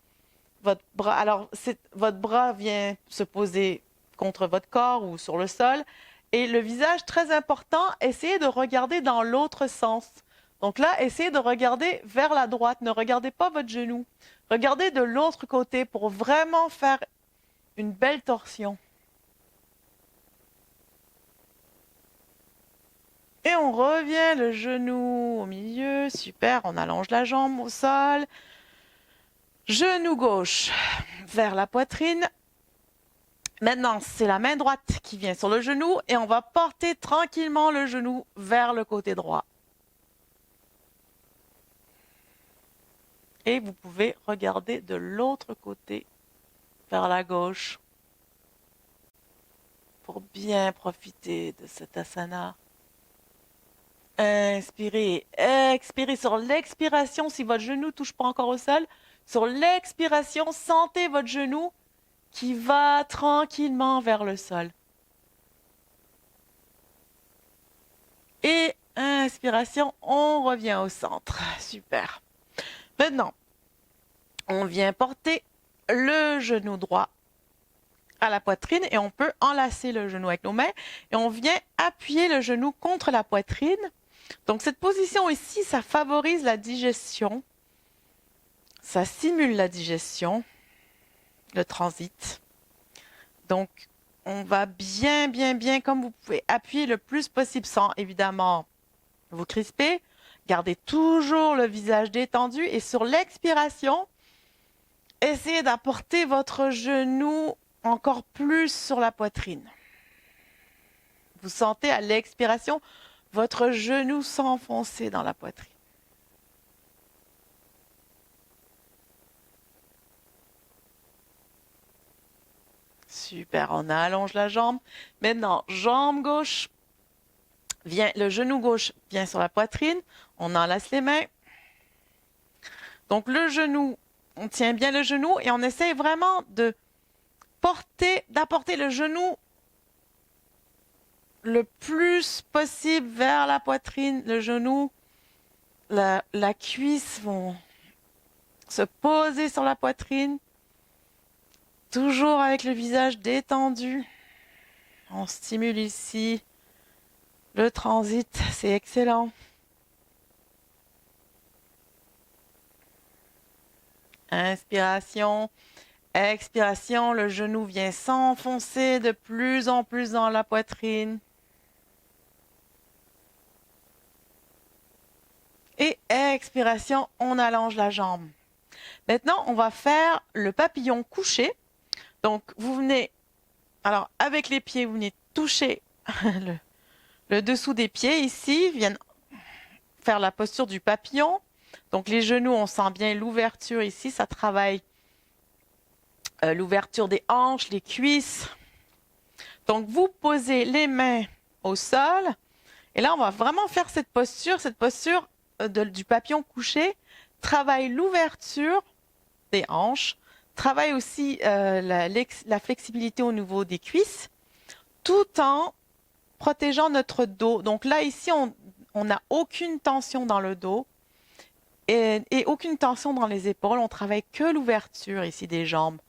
votre bras vient se poser contre votre corps ou sur le sol. Et le visage, très important, essayez de regarder dans l'autre sens. Donc là, essayez de regarder vers la droite. Ne regardez pas votre genou. Regardez de l'autre côté pour vraiment faire une belle torsion. Et on revient le genou au milieu. Super, on allonge la jambe au sol. Genou gauche vers la poitrine. Maintenant, c'est la main droite qui vient sur le genou et on va porter tranquillement le genou vers le côté droit. Et vous pouvez regarder de l'autre côté, vers la gauche, pour bien profiter de cet asana. Inspirez, expirez. Sur l'expiration, si votre genou ne touche pas encore au sol, sur l'expiration, sentez votre genou qui va tranquillement vers le sol. Et inspiration, on revient au centre. Super. Maintenant, on vient porter le genou droit à la poitrine et on peut enlacer le genou avec nos mains et on vient appuyer le genou contre la poitrine. Donc cette position ici, ça favorise la digestion, ça stimule la digestion, le transit. Donc on va bien, comme vous pouvez, appuyer le plus possible sans évidemment vous crisper. Gardez toujours le visage détendu et sur l'expiration, essayez d'apporter votre genou encore plus sur la poitrine. Vous sentez à l'expiration votre genou s'enfoncer dans la poitrine. Super, on allonge la jambe. Maintenant, jambe gauche, le genou gauche vient sur la poitrine. On enlace les mains. Donc le genou, on tient bien le genou et on essaye vraiment d'apporter le genou le plus possible vers la poitrine. Le genou, la cuisse vont se poser sur la poitrine. Toujours avec le visage détendu. On stimule ici le transit, c'est excellent. Inspiration, expiration, le genou vient s'enfoncer de plus en plus dans la poitrine. Et expiration, on allonge la jambe. Maintenant, on va faire le papillon couché. Donc, vous venez, alors avec les pieds, vous venez toucher le dessous des pieds ici, viennent faire la posture du papillon. Donc, les genoux, on sent bien l'ouverture ici, ça travaille l'ouverture des hanches, les cuisses. Donc, vous posez les mains au sol. Et là, on va vraiment faire cette posture du papillon couché. Travaille l'ouverture des hanches. Travaille aussi la flexibilité au niveau des cuisses, tout en protégeant notre dos. Donc là, ici, on n'a aucune tension dans le dos et aucune tension dans les épaules. On travaille que l'ouverture ici des jambes.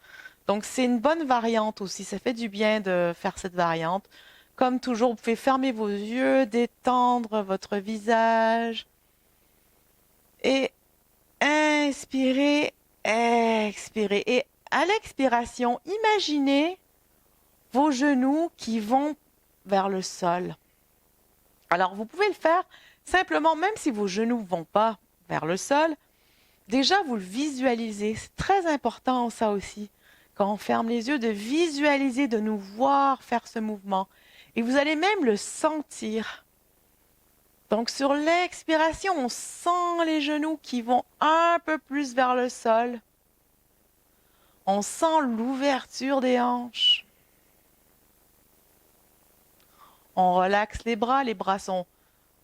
Donc c'est une bonne variante aussi. Ça fait du bien de faire cette variante. Comme toujours, vous pouvez fermer vos yeux, détendre votre visage et inspirer. Expirez. Et à l'expiration, imaginez vos genoux qui vont vers le sol. Alors, vous pouvez le faire simplement, même si vos genoux ne vont pas vers le sol. Déjà, vous le visualisez. C'est très important, ça aussi. Quand on ferme les yeux, de visualiser, de nous voir faire ce mouvement. Et vous allez même le sentir. Donc, sur l'expiration, on sent les genoux qui vont un peu plus vers le sol. On sent l'ouverture des hanches. On relaxe les bras sont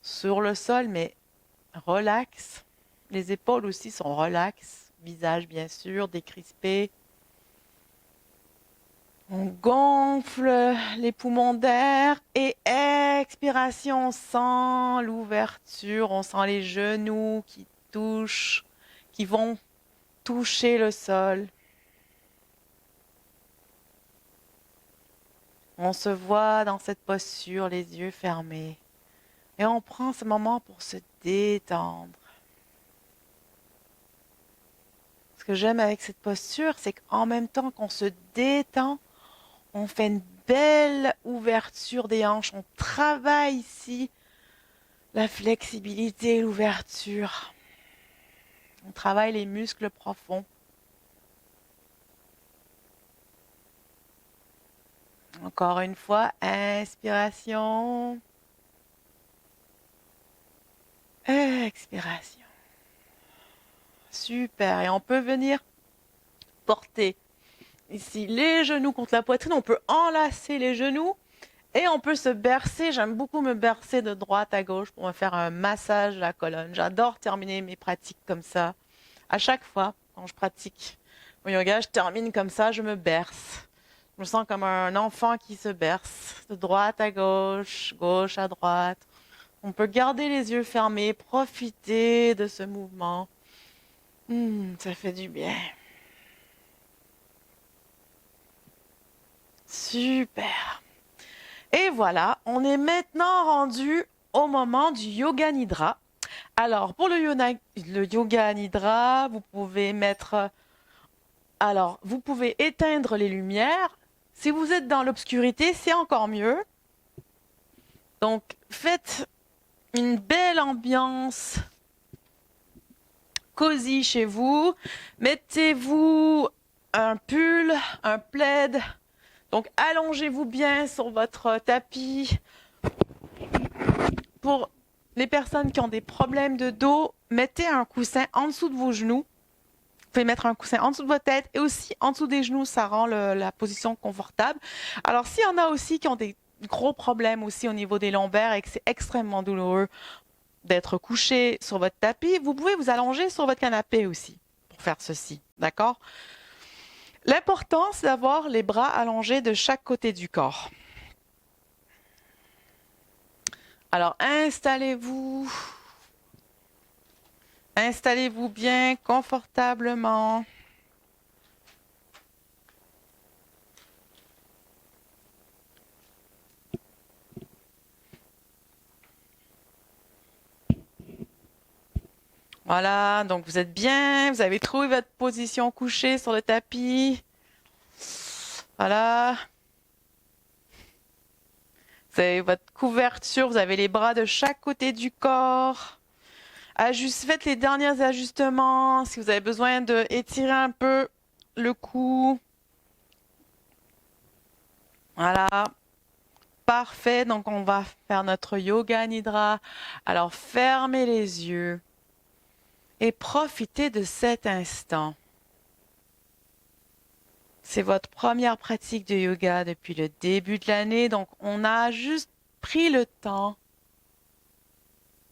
sur le sol, mais relax. Les épaules aussi sont relax. Visage, bien sûr, décrispé. On gonfle les poumons d'air et expiration, on sent l'ouverture, on sent les genoux qui vont toucher le sol. On se voit dans cette posture, les yeux fermés, Et on prend ce moment pour se détendre. Ce que j'aime avec cette posture, c'est qu'en même temps qu'on se détend, on fait une belle ouverture des hanches. On travaille ici la flexibilité et l'ouverture. On travaille les muscles profonds. Encore une fois, inspiration. Expiration. Super. Et on peut venir porter ici les genoux contre la poitrine. On peut enlacer les genoux et on peut se bercer. J'aime beaucoup me bercer de droite à gauche pour me faire un massage de la colonne. J'adore terminer mes pratiques comme ça. À chaque fois, quand je pratique au yoga, je termine comme ça, je me berce. Je me sens comme un enfant qui se berce de droite à gauche, gauche à droite. On peut garder les yeux fermés, profiter de ce mouvement. Ça fait du bien. Super. Et voilà, on est maintenant rendu au moment du Yoga Nidra. Alors, pour le Yoga Nidra, vous pouvez vous pouvez éteindre les lumières. Si vous êtes dans l'obscurité, c'est encore mieux. Donc, faites une belle ambiance cosy chez vous. Mettez-vous un pull, un plaid. Donc, allongez-vous bien sur votre tapis. Pour les personnes qui ont des problèmes de dos, mettez un coussin en dessous de vos genoux. Vous pouvez mettre un coussin en dessous de votre tête et aussi en dessous des genoux, ça rend la position confortable. Alors, s'il y en a aussi qui ont des gros problèmes aussi au niveau des lombaires et que c'est extrêmement douloureux d'être couché sur votre tapis, vous pouvez vous allonger sur votre canapé aussi pour faire ceci, d'accord? L'important, c'est d'avoir les bras allongés de chaque côté du corps. Alors, installez-vous bien confortablement. Voilà, donc vous êtes bien, vous avez trouvé votre position couchée sur le tapis. Voilà. Vous avez votre couverture, vous avez les bras de chaque côté du corps. Faites les derniers ajustements. Si vous avez besoin d'étirer un peu le cou. Voilà. Parfait. Donc, on va faire notre Yoga Nidra. Alors, fermez les yeux et profitez de cet instant. C'est votre première pratique de yoga depuis le début de l'année. Donc, on a juste pris le temps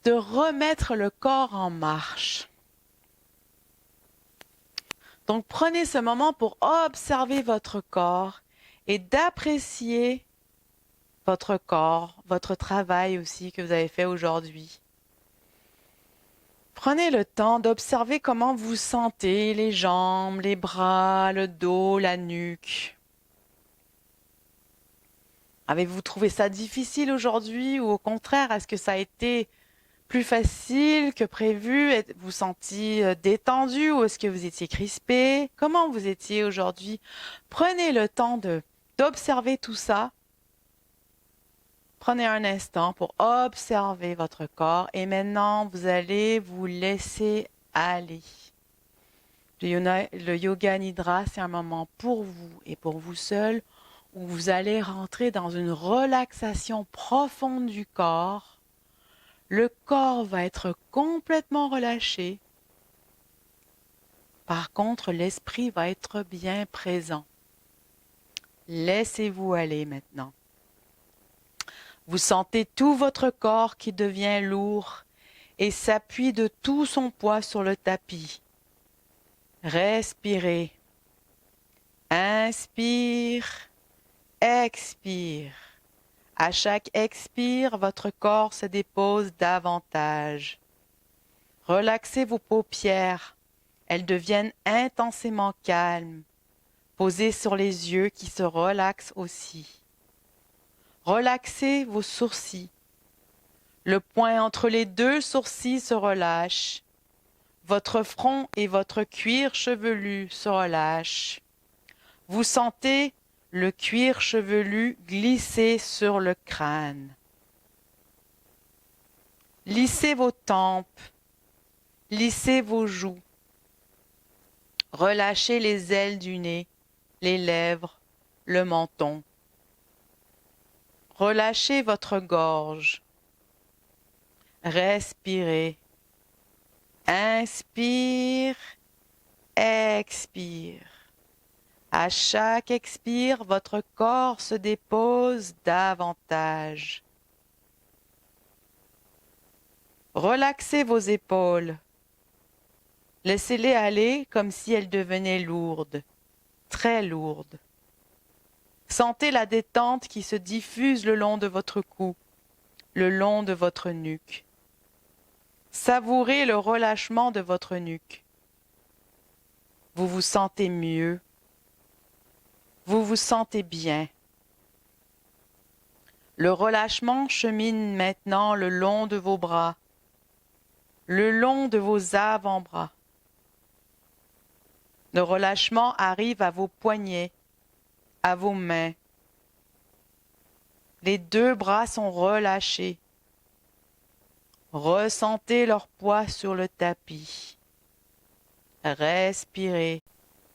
de remettre le corps en marche. Donc, prenez ce moment pour observer votre corps et d'apprécier votre corps, votre travail aussi que vous avez fait aujourd'hui. Prenez le temps d'observer comment vous sentez les jambes, les bras, le dos, la nuque. Avez-vous trouvé ça difficile aujourd'hui ou au contraire, est-ce que ça a été plus facile que prévu? Êtes-vous senti détendu ou est-ce que vous étiez crispé? Comment vous étiez aujourd'hui? Prenez le temps d'observer tout ça. Prenez un instant pour observer votre corps et maintenant vous allez vous laisser aller. Le Yoga Nidra, c'est un moment pour vous et pour vous seul où vous allez rentrer dans une relaxation profonde du corps. Le corps va être complètement relâché. Par contre, l'esprit va être bien présent. Laissez-vous aller maintenant. Vous sentez tout votre corps qui devient lourd et s'appuie de tout son poids sur le tapis. Respirez. Inspire. Expire. À chaque expire, votre corps se dépose davantage. Relaxez vos paupières. Elles deviennent intensément calmes. Posez sur les yeux qui se relaxent aussi. Relaxez vos sourcils. Le point entre les deux sourcils se relâche. Votre front et votre cuir chevelu se relâchent. Vous sentez le cuir chevelu glisser sur le crâne. Lissez vos tempes, lissez vos joues. Relâchez les ailes du nez, les lèvres, le menton. Relâchez votre gorge. Respirez. Inspire, expire. À chaque expire, votre corps se dépose davantage. Relaxez vos épaules. Laissez-les aller comme si elles devenaient lourdes, très lourdes. Sentez la détente qui se diffuse le long de votre cou, le long de votre nuque. Savourez le relâchement de votre nuque. Vous vous sentez mieux. Vous vous sentez bien. Le relâchement chemine maintenant le long de vos bras, le long de vos avant-bras. Le relâchement arrive à vos poignets, à vos mains. Les deux bras sont relâchés. Ressentez leur poids sur le tapis. Respirez.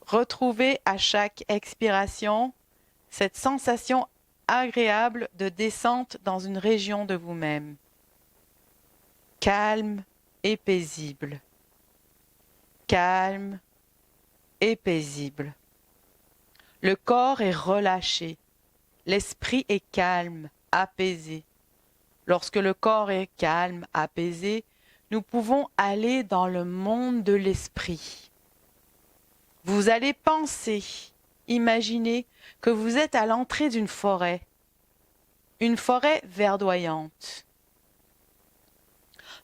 Retrouvez à chaque expiration cette sensation agréable de descente dans une région de vous-même. Calme et paisible. Calme et paisible. Le corps est relâché. L'esprit est calme, apaisé. Lorsque le corps est calme, apaisé, nous pouvons aller dans le monde de l'esprit. Vous allez penser, imaginer que vous êtes à l'entrée d'une forêt, une forêt verdoyante.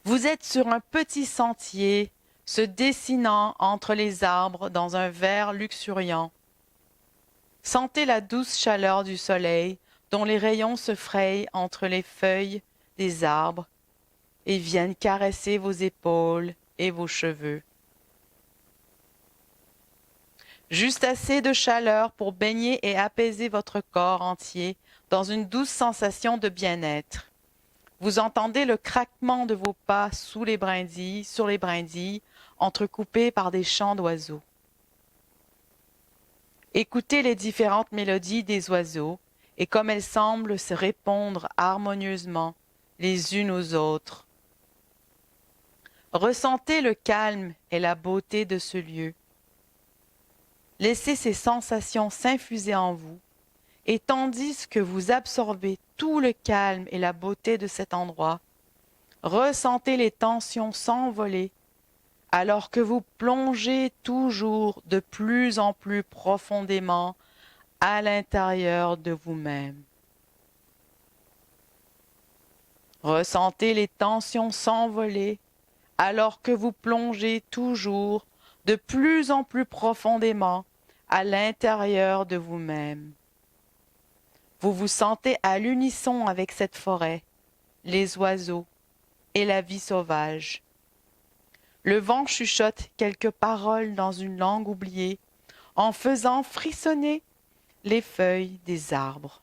Vous êtes sur un petit sentier se dessinant entre les arbres dans un vert luxuriant. Sentez la douce chaleur du soleil dont les rayons se frayent entre les feuilles des arbres et viennent caresser vos épaules et vos cheveux. Juste assez de chaleur pour baigner et apaiser votre corps entier dans une douce sensation de bien-être. Vous entendez le craquement de vos pas sur les brindilles, entrecoupées par des chants d'oiseaux. Écoutez les différentes mélodies des oiseaux et comme elles semblent se répondre harmonieusement les unes aux autres. Ressentez le calme et la beauté de ce lieu. Laissez ces sensations s'infuser en vous, et tandis que vous absorbez tout le calme et la beauté de cet endroit, ressentez les tensions s'envoler, alors que vous plongez toujours de plus en plus profondément à l'intérieur de vous-même. Ressentez les tensions s'envoler, alors que vous plongez toujours de plus en plus profondément à l'intérieur de vous-même. Vous vous sentez à l'unisson avec cette forêt, les oiseaux et la vie sauvage. Le vent chuchote quelques paroles dans une langue oubliée, en faisant frissonner les feuilles des arbres.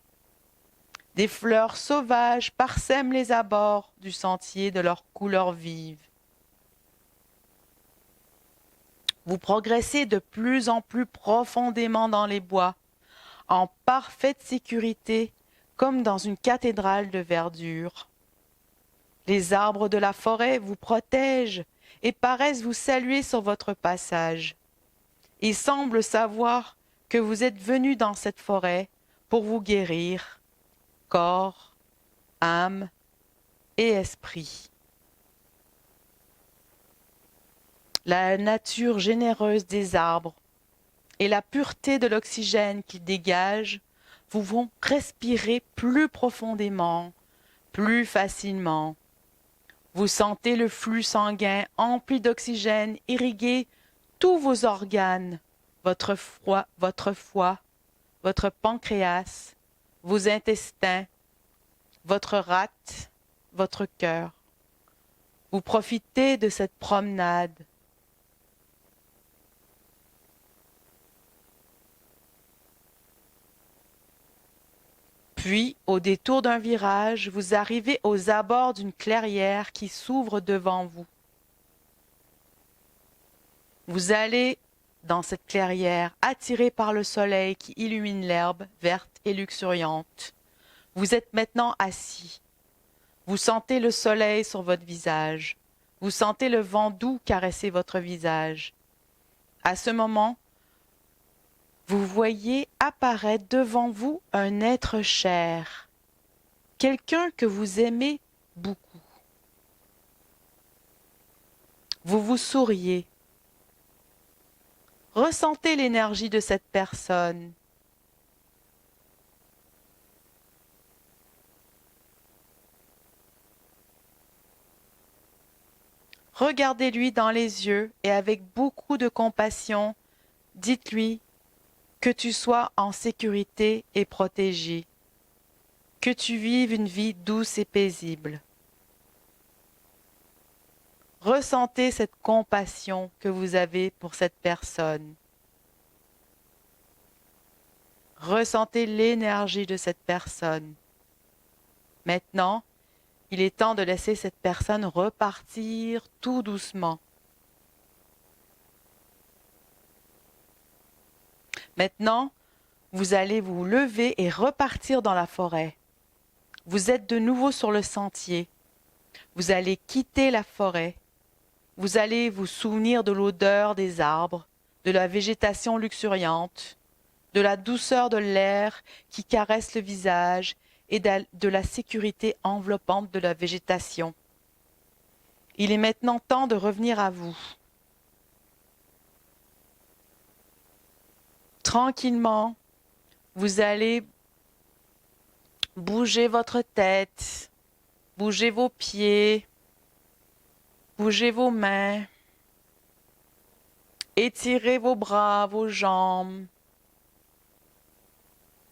Des fleurs sauvages parsèment les abords du sentier de leurs couleurs vives. Vous progressez de plus en plus profondément dans les bois, en parfaite sécurité, comme dans une cathédrale de verdure. Les arbres de la forêt vous protègent et paraissent vous saluer sur votre passage. Ils semblent savoir que vous êtes venu dans cette forêt pour vous guérir, corps, âme et esprit. La nature généreuse des arbres et la pureté de l'oxygène qu'ils dégagent vous font respirer plus profondément, plus facilement. Vous sentez le flux sanguin empli d'oxygène irriguer tous vos organes, votre foie, votre pancréas, vos intestins, votre rate, votre cœur. Vous profitez de cette promenade. Puis, au détour d'un virage, vous arrivez aux abords d'une clairière qui s'ouvre devant vous. Vous allez dans cette clairière, attiré par le soleil qui illumine l'herbe verte et luxuriante. Vous êtes maintenant assis. Vous sentez le soleil sur votre visage. Vous sentez le vent doux caresser votre visage. À ce moment, vous voyez apparaître devant vous un être cher, quelqu'un que vous aimez beaucoup. Vous vous souriez. Ressentez l'énergie de cette personne. Regardez-lui dans les yeux et avec beaucoup de compassion, dites-lui que tu sois en sécurité et protégé, que tu vives une vie douce et paisible. Ressentez cette compassion que vous avez pour cette personne. Ressentez l'énergie de cette personne. Maintenant, il est temps de laisser cette personne repartir tout doucement. Maintenant, vous allez vous lever et repartir dans la forêt. Vous êtes de nouveau sur le sentier. Vous allez quitter la forêt. Vous allez vous souvenir de l'odeur des arbres, de la végétation luxuriante, de la douceur de l'air qui caresse le visage et de la sécurité enveloppante de la végétation. Il est maintenant temps de revenir à vous. Tranquillement, vous allez bouger votre tête, bouger vos pieds, bougez vos mains, étirez vos bras, vos jambes.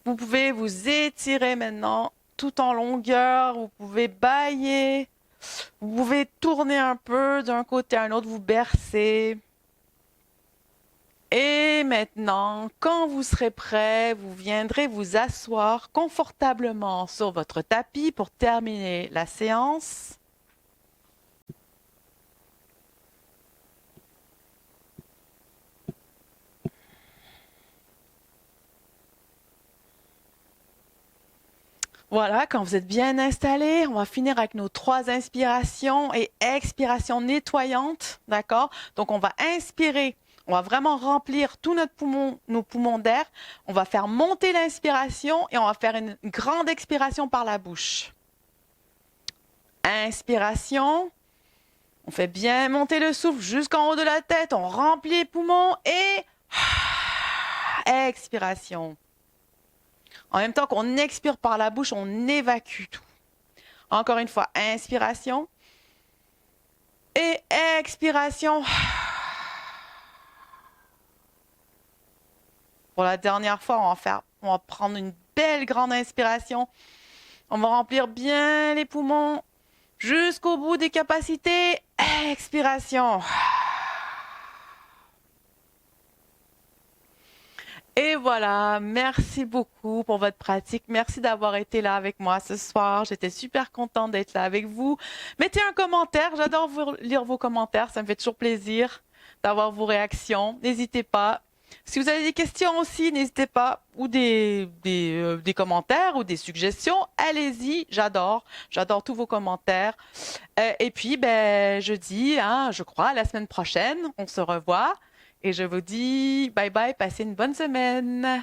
Vous pouvez vous étirer maintenant tout en longueur, vous pouvez bâiller, vous pouvez tourner un peu d'un côté à un autre, vous bercer. Et maintenant, quand vous serez prêt, vous viendrez vous asseoir confortablement sur votre tapis pour terminer la séance. Voilà, quand vous êtes bien installé, on va finir avec nos 3 inspirations et expirations nettoyantes, d'accord? Donc, on va inspirer, on va vraiment remplir tout nos poumons d'air. On va faire monter l'inspiration et on va faire une grande expiration par la bouche. Inspiration, on fait bien monter le souffle jusqu'en haut de la tête, on remplit les poumons et expiration. En même temps qu'on expire par la bouche, on évacue tout. Encore une fois, inspiration et expiration. Pour la dernière fois, on va prendre une belle grande inspiration. On va remplir bien les poumons jusqu'au bout des capacités. Expiration. Et voilà, merci beaucoup pour votre pratique. Merci d'avoir été là avec moi ce soir. J'étais super contente d'être là avec vous. Mettez un commentaire, j'adore lire vos commentaires, ça me fait toujours plaisir d'avoir vos réactions. N'hésitez pas. Si vous avez des questions aussi, n'hésitez pas, ou des commentaires ou des suggestions, allez-y, j'adore tous vos commentaires. Et puis, jeudi, je crois, la semaine prochaine, on se revoit. Et je vous dis bye bye, passez une bonne semaine.